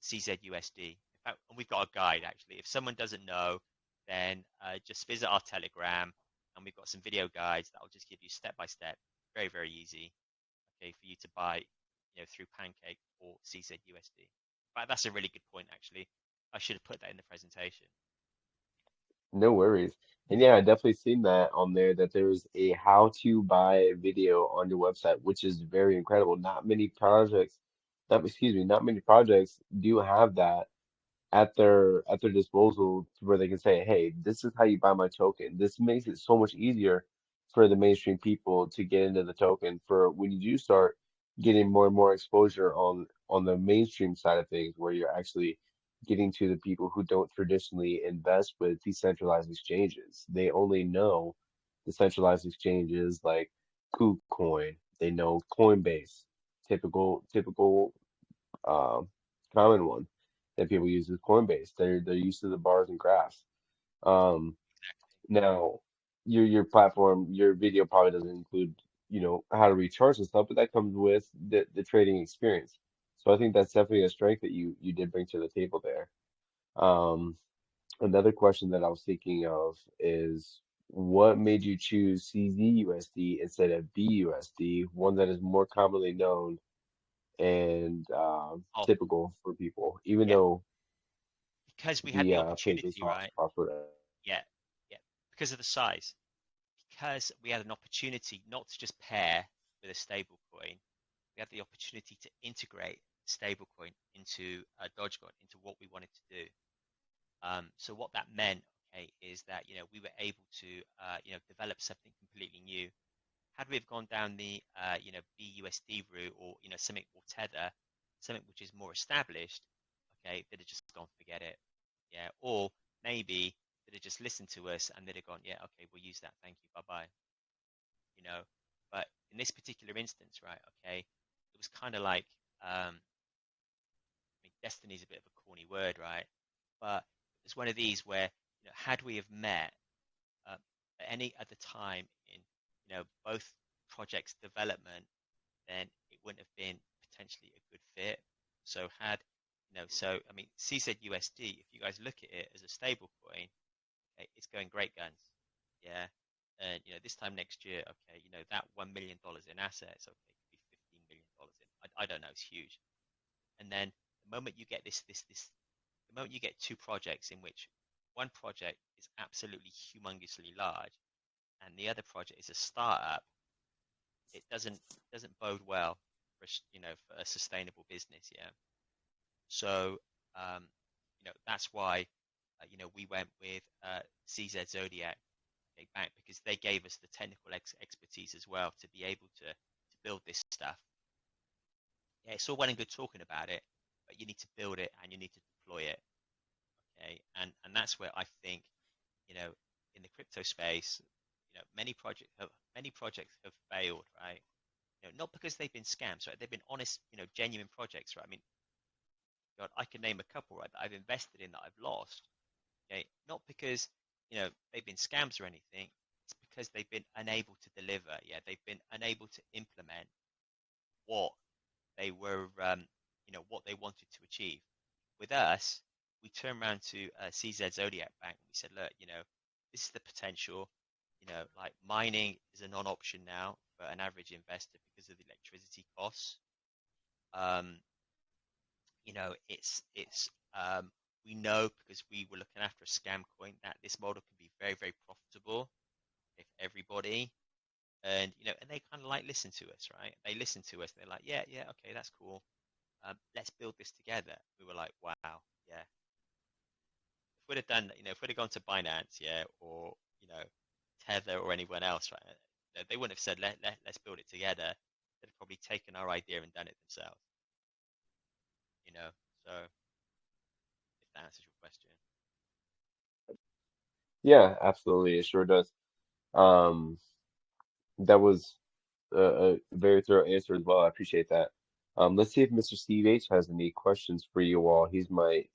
CZUSD. In fact, and we've got a guide actually. If someone doesn't know, then just visit our Telegram, and we've got some video guides that will just give you step by step, very very easy, okay, for you to buy, through Pancake or CZUSD. But that's a really good point actually. I should have put that in the presentation. No worries. And yeah, I definitely seen that on there that there's a how to buy video on your website, which is very incredible. Not many projects, not excuse me, not many projects do have that at their disposal to where they can say, hey, this is how you buy my token. This makes it so much easier for the mainstream people to get into the token for when you do start getting more and more exposure on the mainstream side of things where you're actually getting to the people who don't traditionally invest with decentralized exchanges. They only know decentralized exchanges like KuCoin. They know Coinbase, typical um, common one that people use is Coinbase. They're used to the bars and graphs. Um, now your platform, your video probably doesn't include, how to recharge and stuff, but that comes with the trading experience. So I think that's definitely a strength that you did bring to the table there. Um, Another question that I was thinking of is what made you choose CZUSD instead of BUSD, one that is more commonly known and Oh, typical for people, even yeah, though because we had the the paper opportunity, right? software. Yeah, yeah, because of the size. Because we had an opportunity not to just pair with a stable coin, we had the opportunity to integrate stablecoin into DogeGod, into what we wanted to do. So what that meant, okay, is that we were able to develop something completely new. Had we have gone down the BUSD route or something or Tether, something which is more established, okay, they'd have just gone forget it, yeah, or maybe they'd have just listened to us and they'd have gone, yeah, okay, we'll use that, thank you, bye bye, you know. But in this particular instance, right, okay, it was kind of like I mean, destiny is a bit of a corny word, right? But it's one of these where, had we have met uh, at any other time in, both projects' development, then it wouldn't have been potentially a good fit. So so I mean, CZUSD, if you guys look at it as a stable coin, okay, it's going great guns, yeah. And this time next year, okay, that $1 million in assets, okay, could be $15 million in. I don't know, it's huge. And then the moment you get the moment you get two projects in which one project is absolutely humongously large and the other project is a startup, it doesn't bode well for for a sustainable business. Yeah. So that's why we went with CZ Zodiac Bank because they gave us the technical expertise as well to be able to build this stuff. Yeah, it's all well and good talking about it, but you need to build it and you need to deploy it. Okay, and that's where I think you know in the crypto space, many projects have failed, right? Not because they've been scams, right? They've been honest, genuine projects, right? I mean, God, I can name a couple, right, that I've invested in that I've lost. Okay, not because they've been scams or anything. It's because they've been unable to deliver. Yeah, they've been unable to implement what they were, what they wanted to achieve. With us, we turned around to CZ Zodiac Bank and we said, look, this is the potential. Like mining is a non-option now for an average investor because of the electricity costs. Um, we know because we were looking after a scam coin that this model can be very, very profitable if everybody and they kind of like listen to us, right? They listen to us. They're like, yeah, yeah, okay, that's cool. Let's build this together. We were like, wow, yeah. If we'd have done, if we'd have gone to Binance, yeah, or Tether or anyone else, right? They wouldn't have said let's build it together. They'd have probably taken our idea and done it themselves, you know. So if that answers your question, Yeah, absolutely, it sure does. Um, that was a very thorough answer as well. I appreciate that. Let's see if Mr. Steve H has any questions for you all. He's my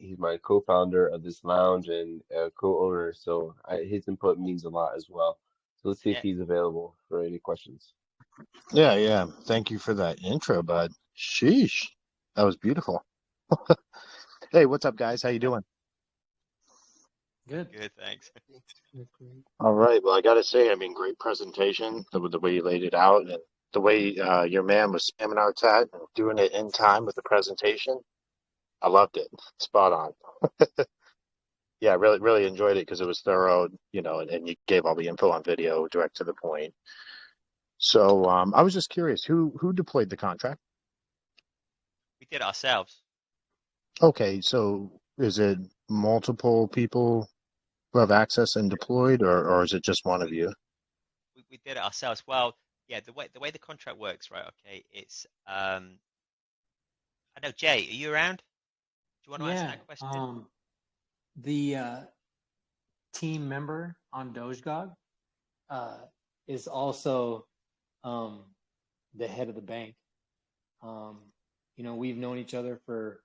co-founder of this lounge and co-owner, so his input means a lot as well. So let's see if yeah, he's available for any questions. Yeah, yeah. Thank you for that intro, bud. Sheesh. That was beautiful. Hey, what's up, guys? How you doing? Good. good, thanks. Great. All right. Well, I gotta say, I mean, great presentation, the way you laid it out and the way your man was spamming our chat and doing it in time with the presentation. I loved it. Spot on. Yeah, really enjoyed it because it was thorough, and you gave all the info on video, direct to the point. So I was just curious, who deployed the contract? We did it ourselves. Okay, so is it multiple people who have access and deployed, or is it just one of you? We did it ourselves. Well, yeah, the way the contract works, right? Okay, it's I know Jay, are you around? Do you want to answer Yeah. that question? The team member on DogeGod uh, is also um, the head of the bank. Um, we've known each other for,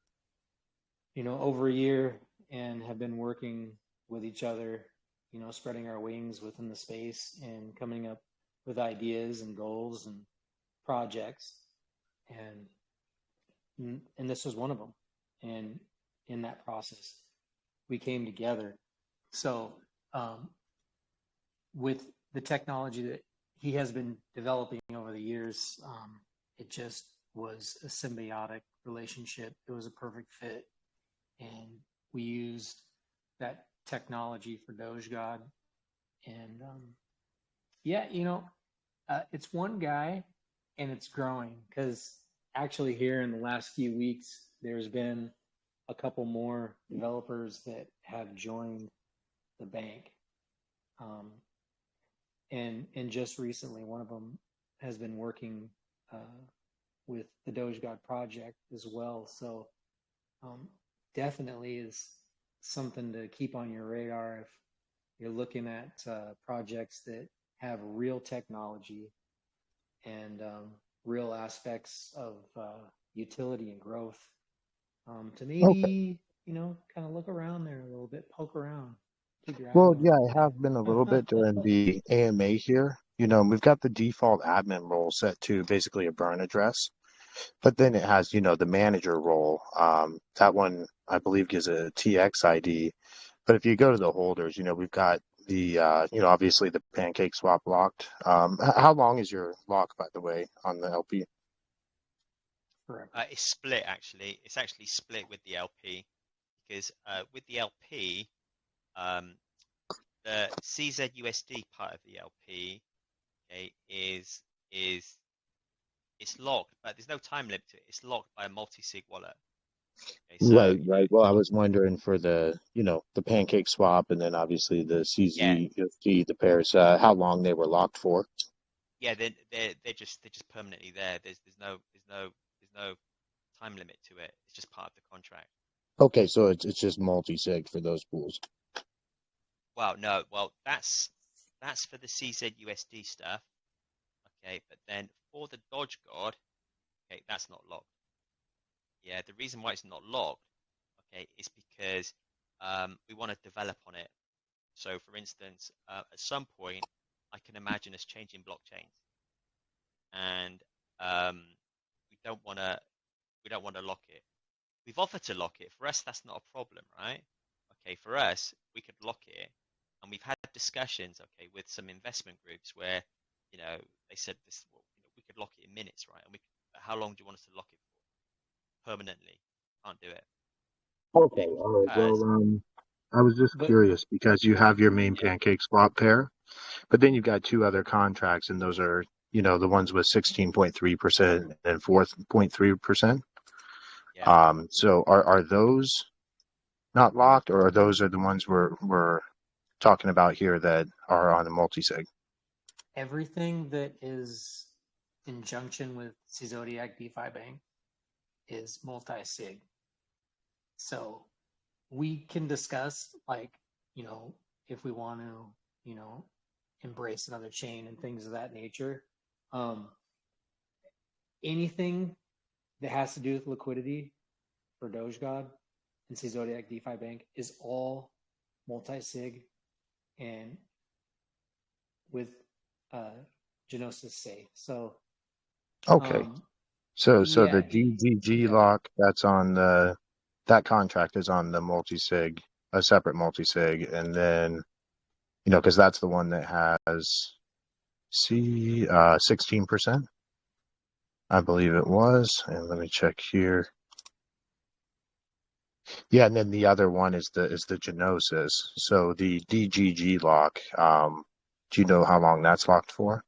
over a year and have been working with each other, spreading our wings within the space and coming up with ideas and goals and projects. And this was one of them. And in that process, we came together. So with the technology that he has been developing over the years, it just was a symbiotic relationship. It was a perfect fit. And we used that technology for DogeGod. And yeah, it's one guy and it's growing because actually here in the last few weeks, there's been a couple more developers that have joined the bank. And just recently, one of them has been working with the DogeGod project as well. So definitely is something to keep on your radar if you're looking at projects that have real technology and real aspects of utility and growth. To Okay. maybe, kind of look around there a little bit, poke around, keep your eyes Well, on yeah, I have been a little bit during the AMA here. We've got the default admin role set to basically a burn address, but then it has, the manager role. That one, I believe, gives a TX ID. But if you go to the holders, we've got the, obviously the pancake swap locked. How long is your lock, by the way, on the LP? forever. It's split actually. It's actually split with the LP because with the LP, um, the CZUSD part of the LP, okay, is it's locked, but there's no time limit to it. It's locked by a multi-sig wallet. Okay, so Right, right. Well, I was wondering for the, the pancake swap and then obviously the yeah, CZUSD, the pairs, how long they were locked for. yeah, they're just permanently there. There's no time limit to it. It's just part of the contract. Okay, so it's just multi-sig for those pools. Well, no, well that's for the CZUSD stuff. Okay, but then for the DogeGod, okay, that's not locked. Yeah, the reason why it's not locked, okay, is because we want to develop on it. So, for instance, at some point, I can imagine us changing blockchains, and um, we don't want to we don't want to lock it. We've offered to lock it. For us, that's not a problem, right? Okay, for us, we could lock it, and we've had discussions, okay, with some investment groups where, they said this, well, we could lock it in minutes, right? And how long do you want us to lock it for? Permanently? Can't do it Okay, all right. because, Well, I was just But curious because you have your main yeah, pancake swap pair, but then you've got two other contracts, and those are, the ones with 16.3% and 4.3%. yeah. So are those not locked, or are those the ones we're talking about here that are on a multi-sig? everything that is in junction with Zodiac DeFi Bank is multi-sig. So we can discuss, like, if we want to, embrace another chain and things of that nature. Um, Anything that has to do with liquidity for DogeGod and Zodiac DeFi Bank is all multi-sig and with Genosis safe. So Okay, um, so the yeah, DGG go ahead. lock that contract is on the multi-sig, a separate multi-sig, and then because that's the one that has 16%, I believe it was. And let me check here. Yeah, and then the other one is the Genosis. So the DGG lock. Do you know how long that's locked for?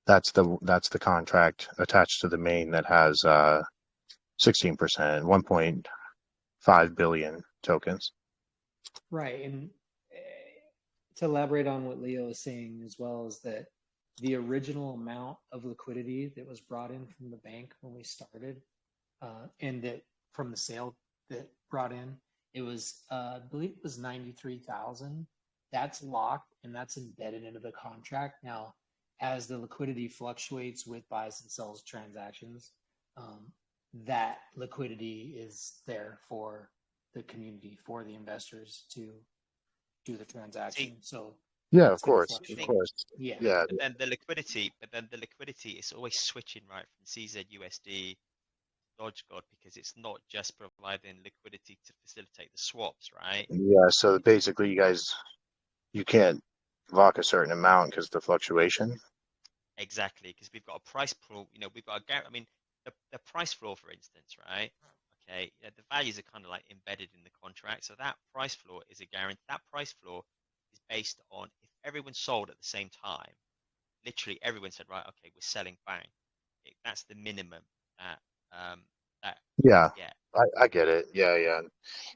That's the contract attached to the main that has 16%, 1.5 billion tokens. Right. And to elaborate on what Leo is saying as well, is that the original amount of liquidity that was brought in from the bank when we started, and that from the sale that brought in, it was, I believe it was 93,000. That's locked and that's embedded into the contract. Now, as the liquidity fluctuates with buys and sells transactions, that liquidity is there for the community, for the investors to do the transaction. So Yeah, of it's going to course, of fluctuate. course. Yeah. Yeah, But then the liquidity is always switching right from CZUSD DogeGod, because it's not just providing liquidity to facilitate the swaps, right? yeah. So basically, you can't lock a certain amount because the fluctuation. Exactly, because we've got a price pool. We've got I mean, the price floor, for instance, right? Okay, the values are kind of like embedded in the contract. So that price floor is a guarantee. That price floor is based on if everyone sold at the same time. Literally, everyone said, right, okay, we're selling, bang. That's the minimum that that Yeah, yeah. I get it. Yeah, yeah.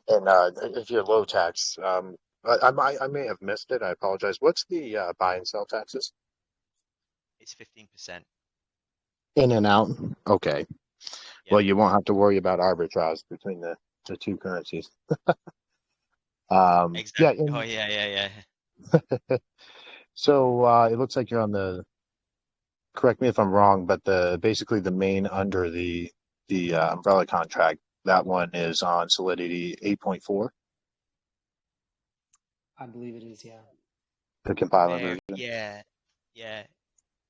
And if you're low tax, I may have missed it. I apologize. What's the buy and sell taxes? It's 15%. In and out? Okay. Yeah, Well, you won't have to worry about arbitrage between the two currencies. Yeah, exactly. Oh and yeah, yeah, yeah. so it looks like you're on the, correct me if I'm wrong, but basically the main under the umbrella contract, that one is on Solidity 8.4, I believe it is. Yeah. the compiler There, version. yeah, yeah.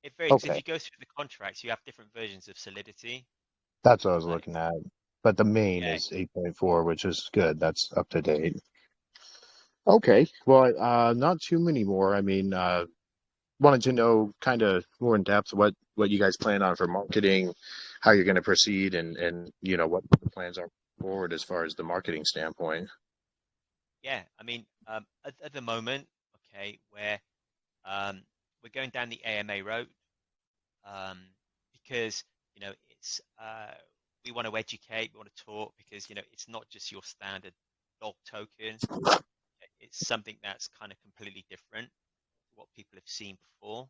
It varies because if Okay, you go through the contracts, you have different versions of Solidity. that's what I was Like, looking at. But the main yeah, is 8.4, which is good. That's up to date. Okay, well, not too many more. I mean, wanted to know kind of more in depth what you guys plan on for marketing, how you're going to proceed, and what the plans are forward as far as the marketing standpoint. yeah. I mean, at the moment, okay, um, we're going down the AMA road, um, because it's we want to educate, we want to talk, because it's not just your standard dog token. It's something that's kind of completely different to what people have seen before.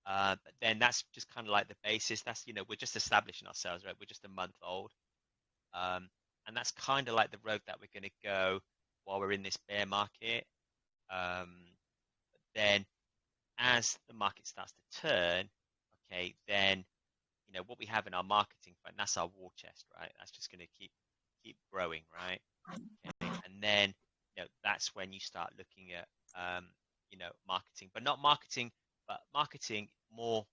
But then that's just kind of like the basis. That's we're just establishing ourselves, right? We're just a month old, um, and that's kind of like the road that we're going to go while we're in this bear market. Um, then as the market starts to turn, okay, then what we have in our marketing fund, that's our war chest, right? That's just going to keep growing, right? Okay, and then that's when you start looking at marketing, but not marketing, but marketing more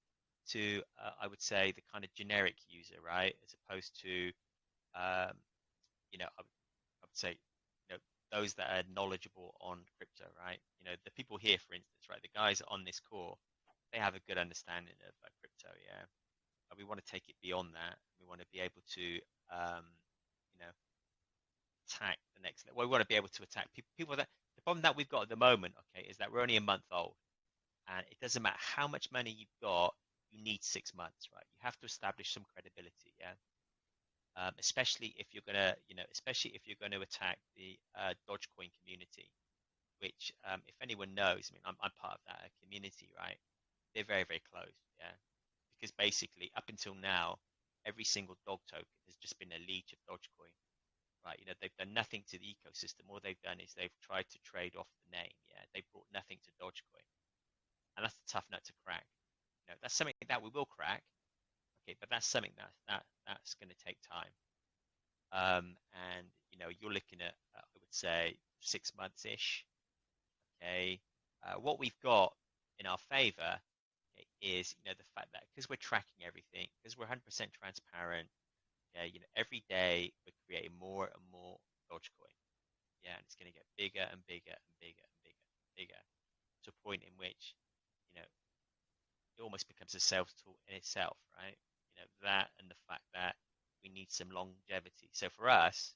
to I would say the kind of generic user, right, as opposed to um, I would say those that are knowledgeable on crypto, right? The people here, for instance, right, the guys on this call, they have a good understanding of crypto, yeah. But we want to take it beyond that. We want to be able to you know attack the next level. Well, we want to be able to attack people that the problem that we've got at the moment, okay, is that we're only a month old, and it doesn't matter how much money you've got, you need 6 months, right? You have to establish some credibility, yeah. Especially if you're gonna, especially if you're going to attack the Dogecoin community, which, if anyone knows, I mean, I'm part of that community, right? They're very, very close, yeah. Because basically, up until now, every single dog token has just been a leech of Dogecoin, right? They've done nothing to the ecosystem. All they've done is they've tried to trade off the name, yeah. They brought nothing to Dogecoin, and that's a tough nut to crack. That's something that we will crack, okay, but that's something that's going to take time. And you're looking at I would say 6 months ish. Okay, what we've got in our favor is the fact that because we're tracking everything, because we're 100% transparent, yeah, every day we're creating more and more Dogecoin, yeah, and it's going to get bigger and bigger and bigger and bigger and bigger to a point in which it almost becomes a sales tool in itself, right? That and the fact that we need some longevity. So for us,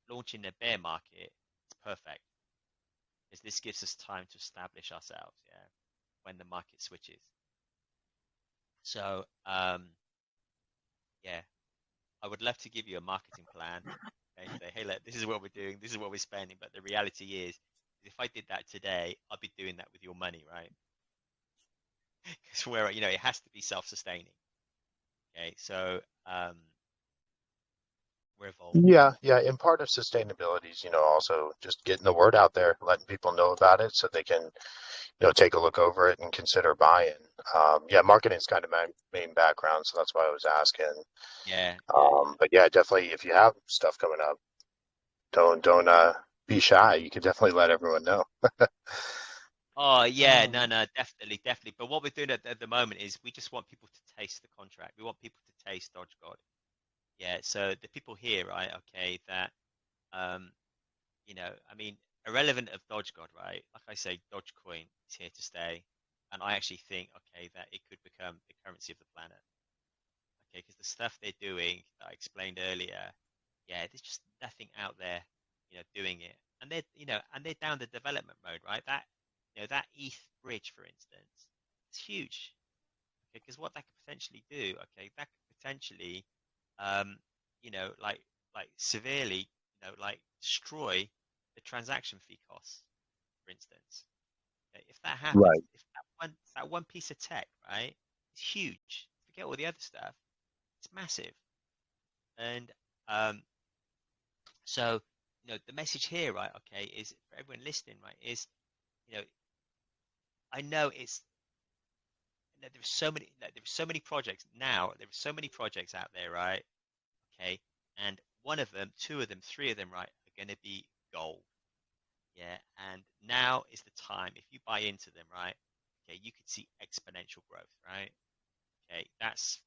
launching a bear market is perfect, because this gives us time to establish ourselves, yeah, when the market switches. So, yeah, I would love to give you a marketing plan and say, hey, look, this is what we're doing, this is what we're spending. But the reality is, if I did that today, I'd be doing that with your money, right? Because where, you know, it has to be self-sustaining. Okay, so we're evolving. Yeah. And part of sustainability is, also just getting the word out there, letting people know about it so they can, take a look over it and consider buying. Yeah, marketing is kind of my main background, so that's why I was asking. Yeah. But yeah, definitely, if you have stuff coming up, don't be shy. You can definitely let everyone know. Oh yeah, Um, no, definitely. But what we're doing at the moment is we just want people to taste the contract. We want people to taste DogeGod. Yeah. So the people here, right? Okay, that um, I mean, irrelevant of DogeGod, right? Like I say, Dogecoin is here to stay, and I actually think, okay, that it could become the currency of the planet. Okay, because the stuff they're doing that I explained earlier, yeah, there's just nothing out there, doing it, and they're down the development mode, right? That ETH bridge, for instance, it's huge. Okay, because what that could potentially do, okay, that could potentially, um, like severely, like destroy the transaction fee costs, for instance. Okay, if that happens, Right. if that one piece of tech, right, is huge. Forget all the other stuff. It's massive. And um, so, the message here, right, okay, is for everyone listening, right, is, you know, I know it's there's so many projects now. There are so many projects out there, right? Okay, and one of them, two of them, three of them, right, are going to be gold. Yeah, and now is the time. If you buy into them, right, okay, you could see exponential growth, right? Okay, that's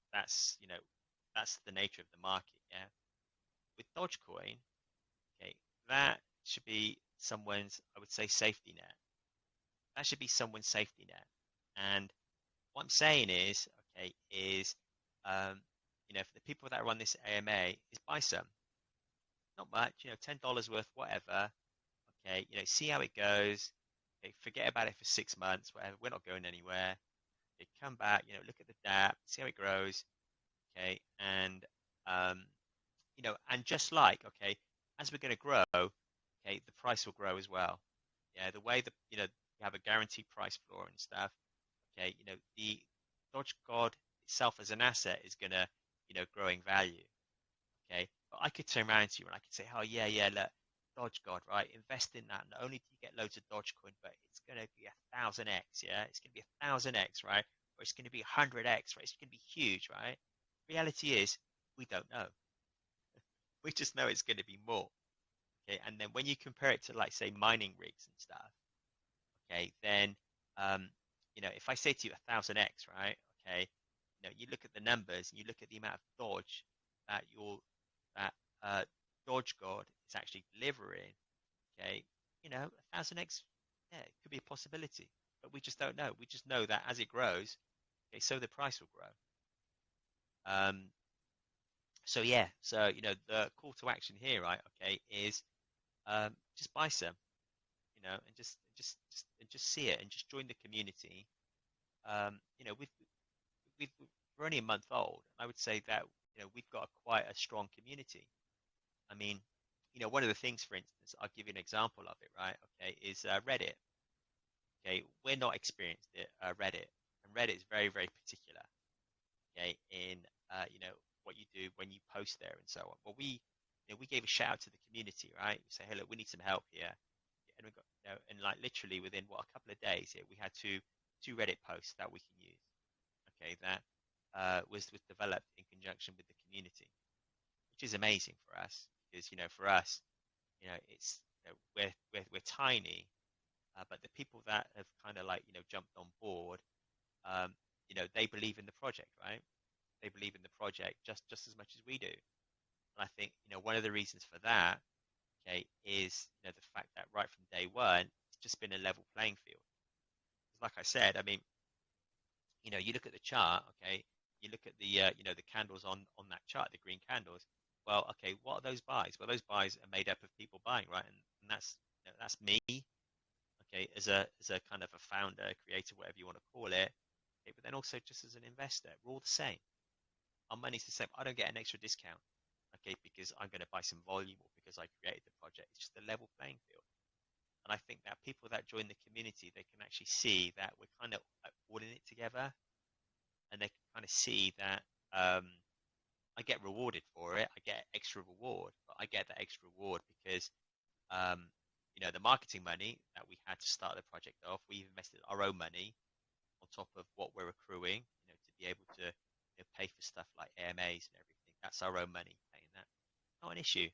the nature of the market. Yeah, with Dogecoin, okay, that should be someone's, I would say, safety net. That should be someone's safety net. And what I'm saying is, okay, um, for the people that run this AMA, is buy some. Not much, $10 worth, whatever. Okay, see how it goes. Okay, forget about it for 6 months, whatever. We're not going anywhere. Okay, come back, look at the Dapp, see how it grows. Okay, um, and just like, okay, as we're going to grow, okay, the price will grow as well. Yeah, the way that, you have a guaranteed price floor and stuff. Okay, the DogeGod itself as an asset is going to, growing value. Okay, but I could turn around to you and I could say, oh yeah, yeah, look, DogeGod, right? Invest in that. Not only do you get loads of Dogecoin, but it's going to be 1,000x. Yeah, it's going to be 1,000x, right? Or it's going to be 100x, right? It's going to be huge, right? Reality is, we don't know. We just know it's going to be more. Okay, and then when you compare it to, like, say, mining rigs and stuff, okay, then if I say to you 1,000x, right? Okay, you look at the numbers and you look at the amount of Dodge that that uh, DogeGod is actually delivering. Okay, 1,000x, yeah, it could be a possibility, but we just don't know. We just know that as it grows, okay, so the price will grow. So yeah, so the call to action here, right? Okay, is just buy some, and just see it and just join the community. We've we're only a month old. I would say that we've got quite a strong community. I mean, one of the things, for instance, I'll give you an example of it, right? Okay, is Reddit. Okay, we're not experienced at Reddit, and Reddit is very, very particular. Okay, in what you do when you post there and so on. Well, we gave a shout out to the community, right? We say, hey, look, we need some help here, and we got and like literally within a couple of days here, we had two Reddit posts that we can use. Okay, that was developed in conjunction with the community, which is amazing for us because for us, it's we're tiny, but the people that have kind of like jumped on board, um, they believe in the project, right? They believe in the project just as much as we do. And I think one of the reasons for that, okay, is the fact that right from day one, it's just been a level playing field. Like I said, I mean, you look at the chart, okay, you look at the the candles on that chart, the green candles. well, okay, what are those buys? Well, those buys are made up of people buying, right? And that's me, okay, as a kind of a founder, creator, whatever you want to call it. Okay, but then also just as an investor, we're all the same. Our money's the same. I don't get an extra discount, okay, because I'm going to buy some volume or because I created the project. It's just a level playing field. And I think that people that join the community, they can actually see that we're kind of all in it together, and they can kind of see that I get rewarded for it. I get extra reward, but I get that extra reward because the marketing money that we had to start the project off, we invested our own money on top of what we're accruing, to be able to pay for stuff like AMAs and everything. That's our own money paying that. Not an issue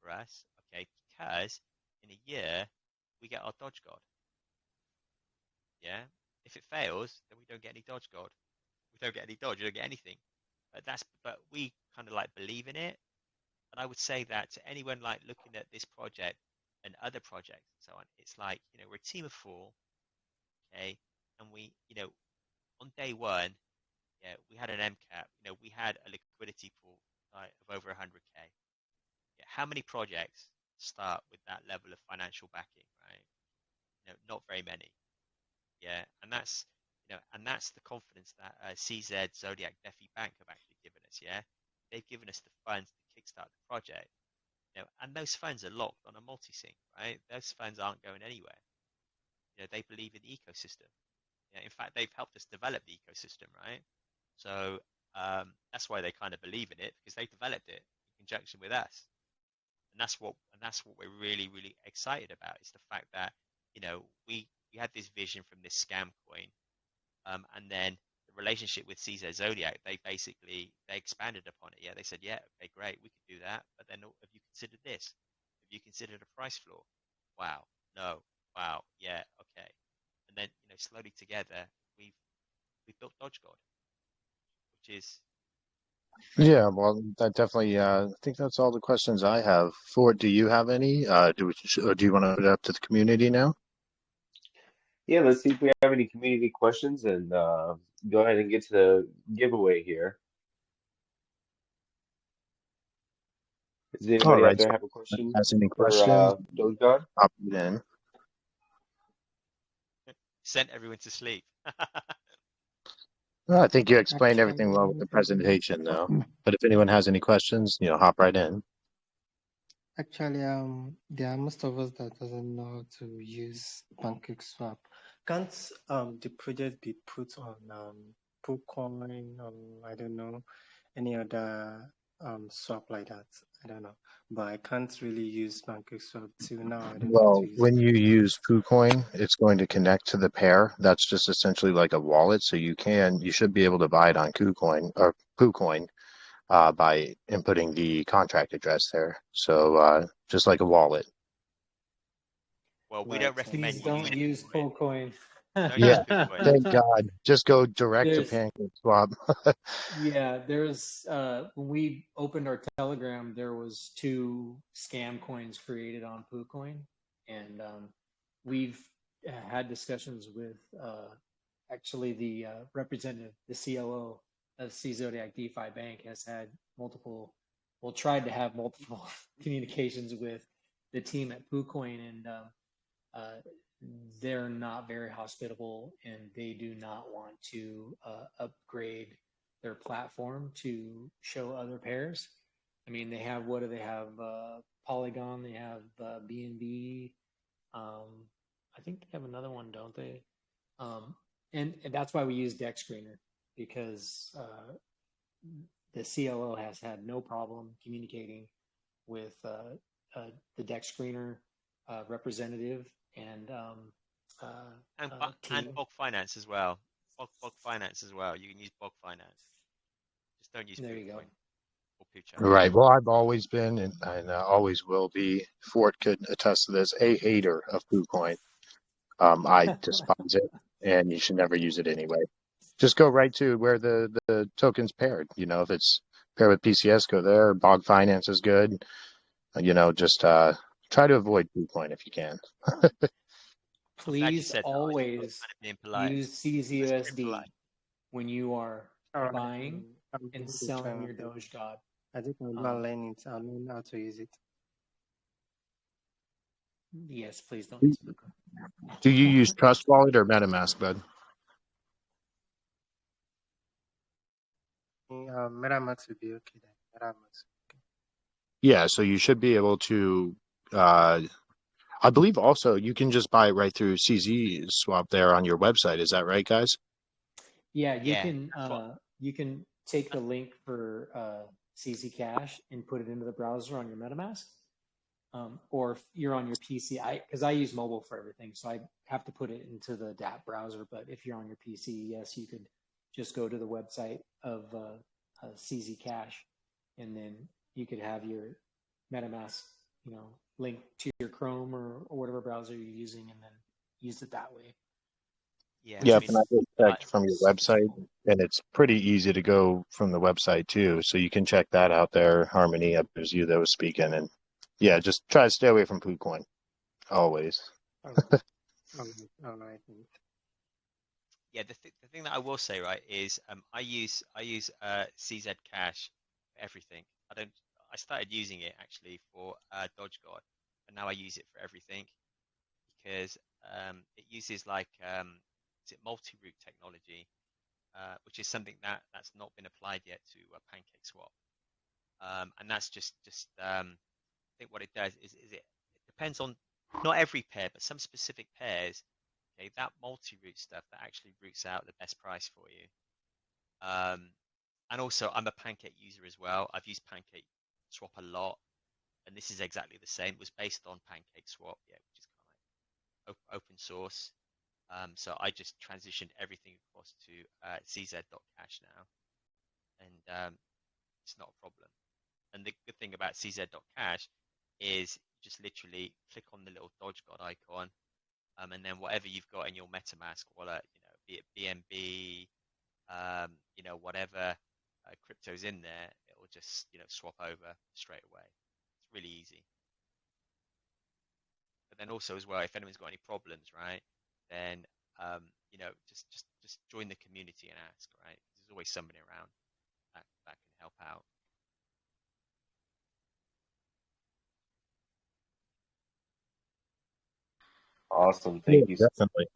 for us, okay, because in a year we get our DogeGod. Yeah. If it fails, then we don't get any DogeGod. We don't get any Doge, we don't get anything. But we kind of like believe in it. And I would say that to anyone like looking at this project and other projects and so on, it's like, we're a team of 4, okay? And we, on day 1, yeah, we had an MCAP, we had a liquidity pool of over 100K. Yeah, how many projects start with that level of financial backing, right? Not very many. Yeah, and that's the confidence that CZ, Zodiac, Defi Bank have actually given us. Yeah, they've given us the funds to kickstart the project. And those funds are locked on a multi-sig, right? Those funds aren't going anywhere. They believe in the ecosystem. In fact, they've helped us develop the ecosystem, right? So that's why they kind of believe in it, because they developed it in conjunction with us. And that's what we're really, really excited about, is the fact that we had this vision from this scam coin, and then the relationship with CZ Zodiac, they expanded upon it. Yeah, they said, yeah, okay, great, we could do that, but then have you considered this? Have you considered a price floor? Wow, no, wow, yeah, okay. And then slowly together we've built DogeGod, which is Yeah, well, that definitely, I think that's all the questions I have. Ford, do you have any? Do you want to put it up to the community now? Yeah, let's see if we have any community questions and go ahead and get to the giveaway here. Does All anybody out right. there So, have a if anyone question has any for questions? DogeGod? Pop it in. sent everyone to sleep. Well, I think you explained Actually, everything well with the presentation, though. But if anyone has any questions, hop right in. actually, there are most of us that doesn't know how to use PancakeSwap. Can't the project be put on PoolCoin, I don't know, any other swap like that? I don't know, but I can't really use PancakeSwap till now. I don't know how to Well, use when it. you use PooCoin, it's going to connect to the pair. That's just essentially like a wallet. So you should be able to buy it on KuCoin or PooCoin by inputting the contract address there. So just like a wallet. Well, we don't Right. recommend Please you don't using use PoolCoin. Polecoin. Don't Yeah, use PoolCoin. thank God. Just go direct to There's PancakeSwap. there's when we opened our Telegram, there was 2 scam coins created on PooCoin, and we've had discussions with actually the representative, the COO of CZUSD DeFi Bank has had tried to have multiple communications with the team at PooCoin, and they're not very hospitable, and they do not want to upgrade their platform to show other pairs. I mean, they have, what do they have? Polygon, they have BNB. I think they have another one, don't they? And that's why we use Dex Screener, because the COO has had no problem communicating with the Dex Screener representative and team. And Bog Finance as well. Bog Finance as well. You can use Bog Finance. Just don't use There you go. PoolCoin or Pucho. Right. Well, I've always been and always will be, Fort could attest to this, a hater of PooCoin. I despise it, and you should never use it anyway. Just go right to where the token's paired. If it's paired with PCS, go there. Bog Finance is good. Just try to avoid PooCoin if you can. Please Said always being polite. use CZUSD polite. when you are All right. buying I'm and going to selling try. your DogeGod. I think I'll go and learn it. I'll learn how to use it. Yes, please don't use Bitcoin. Do you use Trust Wallet or MetaMask, bud? MetaMask will be okay then. MetaMask. Okay. Yeah, so you should be able to. I believe also you can just buy it right through CZUSD there on your website. Is that right, guys? Yeah, Yeah. you can take the link for CZ Cash and put it into the browser on your MetaMask. Or if you're on your PC, because I use mobile for everything, so I have to put it into the Dapp browser. But if you're on your PC, yes, you could just go to the website of CZ Cash, and then you could have your MetaMask, link to your Chrome or whatever browser you're using, and then use it that way. Yeah. Yeah, I and I just checked from your super website, simple. and it's pretty easy to go from the website too. So you can check that out there. Harmony, it was you that was speaking, and yeah, just try to stay away from PooCoin always. All right. Yeah, the thing that I will say, right, is I use CZ Cash for everything. I started using it actually for DogeGod, and now I use it for everything because it uses like is it multi-root technology, which is something that's not been applied yet to PancakeSwap, and that's just I think what it does is it depends on not every pair, but some specific pairs. Okay, that multi-root stuff that actually roots out the best price for you. And also, I'm a Pancake user as well. I've used PancakeSwap a lot, and this is exactly the same. It was based on PancakeSwap, yeah, which is kind of like open source. So I just transitioned everything across to CZ.cash now, and it's not a problem. And the good thing about CZ.cash is just literally click on the little DogeGod icon, and then whatever you've got in your MetaMask wallet, be it BNB, whatever crypto's in there, it will just, swap over straight away. It's really easy. But then also as well, if anyone's got any problems, right, then, just join the community and ask, right? There's always somebody around that can help out. Awesome. Yeah, Thank you. definitely.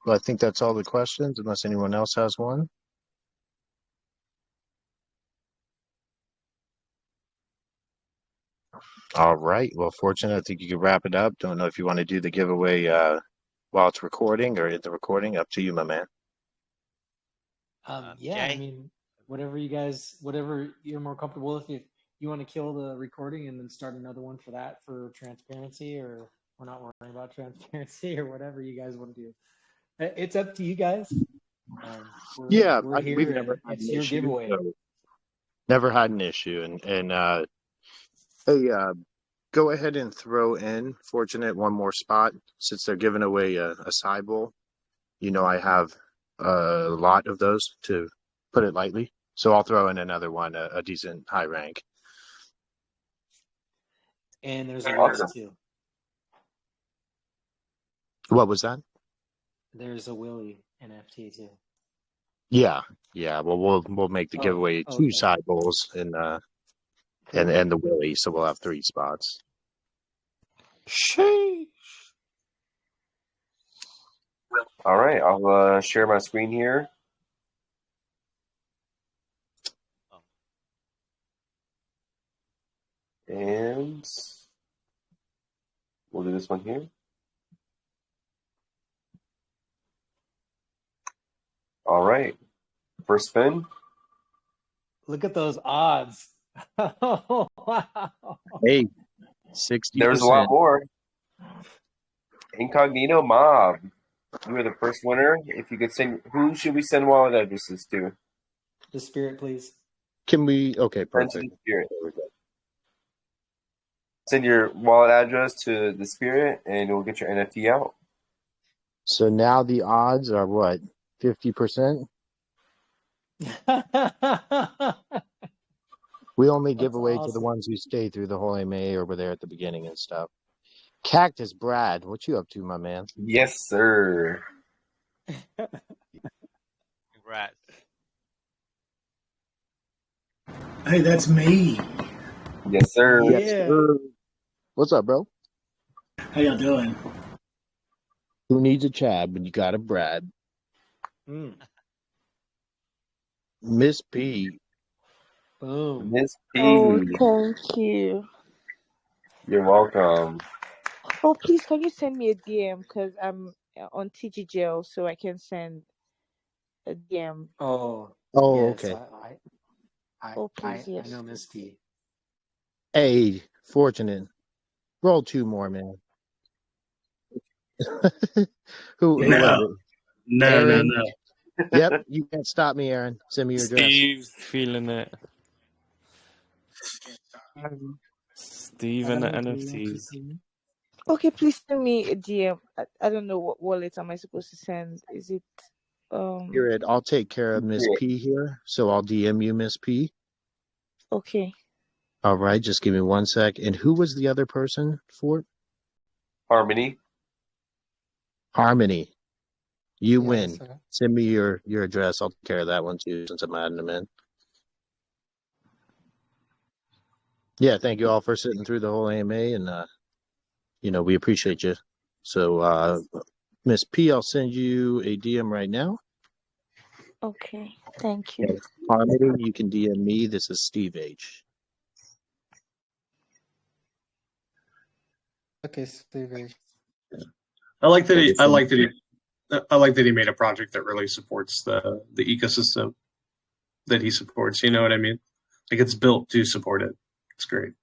Well, I think that's all the questions, unless anyone else has one. All right. Well, Fortunate, I think you can wrap it up. Don't know if you want to do the giveaway while it's recording or in the recording. Up to you, my man. Yeah, I Jay? mean, whatever you're more comfortable with. If you want to kill the recording and then start another one for that for transparency, or we're not worrying about transparency, or whatever you guys want to do. It's up to you guys. We're here, we've and never had it's an your issue. giveaway. So never had an issue. And hey, go ahead and throw in Fortunate one more spot since they're giving away a Cybele. I have a lot of those, to put it lightly. So I'll throw in another one, a decent high rank. And there's a Willie too. What was that? There's a Willie NFT too. Yeah. Well, we'll make the giveaway two Okay. Cybeles and the Willie, so we'll have 3 spots. Sheesh. All right, I'll share my screen here. And we'll do this one here. All right, first spin. Look at those odds. Oh, wow. Hey, 60%. There's a lot more. Incognito Mob. You are the first winner. If you could send, who should we send wallet addresses to? The Spirit, please. Can we? Okay, Send to perfect. the Spirit. Send your wallet address to the Spirit, and we'll get your NFT out. So now the odds are what? 50%? We only give That's away to the awesome. ones who stay through the whole AMA or were there at the beginning and stuff. Cactus Brad, what you up to, my man? Yes, sir. Congrats. Hey, that's me. Yes, sir. Yes, Yeah. sir. What's up, bro? How y'all doing? Who needs a Chad when you got a Brad? Mm. Miss P. Boom. Miss Oh, P, thank you. you're welcome. Oh, please, can you send me a DM because I'm on TGGL, so I can send a DM. Oh, Oh, yes. okay. Oh, please, I yes. know Miss P. Hey, Fortunate. Roll two more, man. Who was it? No, Aaron? no. Yep, you can't stop me, Aaron. Send me your address. Steve's feeling it. Steve and the NFTs. Okay, please send me a DM. I don't know what wallet am I supposed to send. Is it Here, Ed, I'll take care of Miss P here, so I'll DM you, Miss P. okay. All right, just give me 1 sec. And who was the other person for it? Harmony. Harmony. You Yes, win. sir. Send me your address. I'll take care of that one too, since I'm adding them in. Yeah, thank you all for sitting through the whole AMA, and we appreciate you. So, Miss P, I'll send you a DM right now. Okay, thank you. And Harmony, you can DM me. This is Steve H. Okay, Steve. I like that he made a project that really supports the ecosystem that he supports. You know what I mean? Like, it's built to support it. It's great.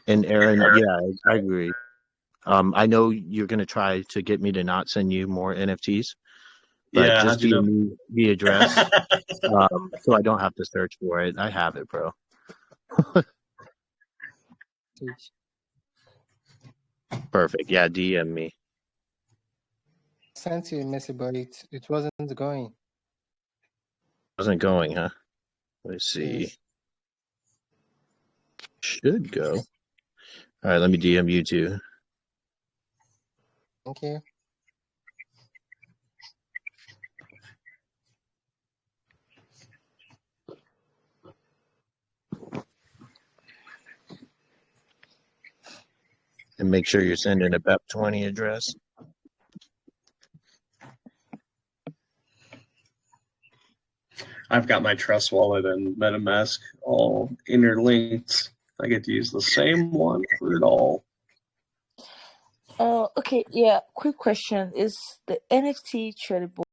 And Aaron, yeah, I agree. I know you're going to try to get me to not send you more NFTs, but Yeah, just how'd you DM know? me the address so I don't have to search for it. I have it, bro. Perfect. Yeah, DM me. Sent you a message, but it wasn't going. Wasn't going, huh? Let's see. Yes. Should go. All right, let me DM you too. Thank you. And make sure you're sending a BEP20 address. I've got my Trust Wallet and MetaMask all interlinked. I get to use the same one for it all. Okay, yeah. Quick question: is the NFT tradable?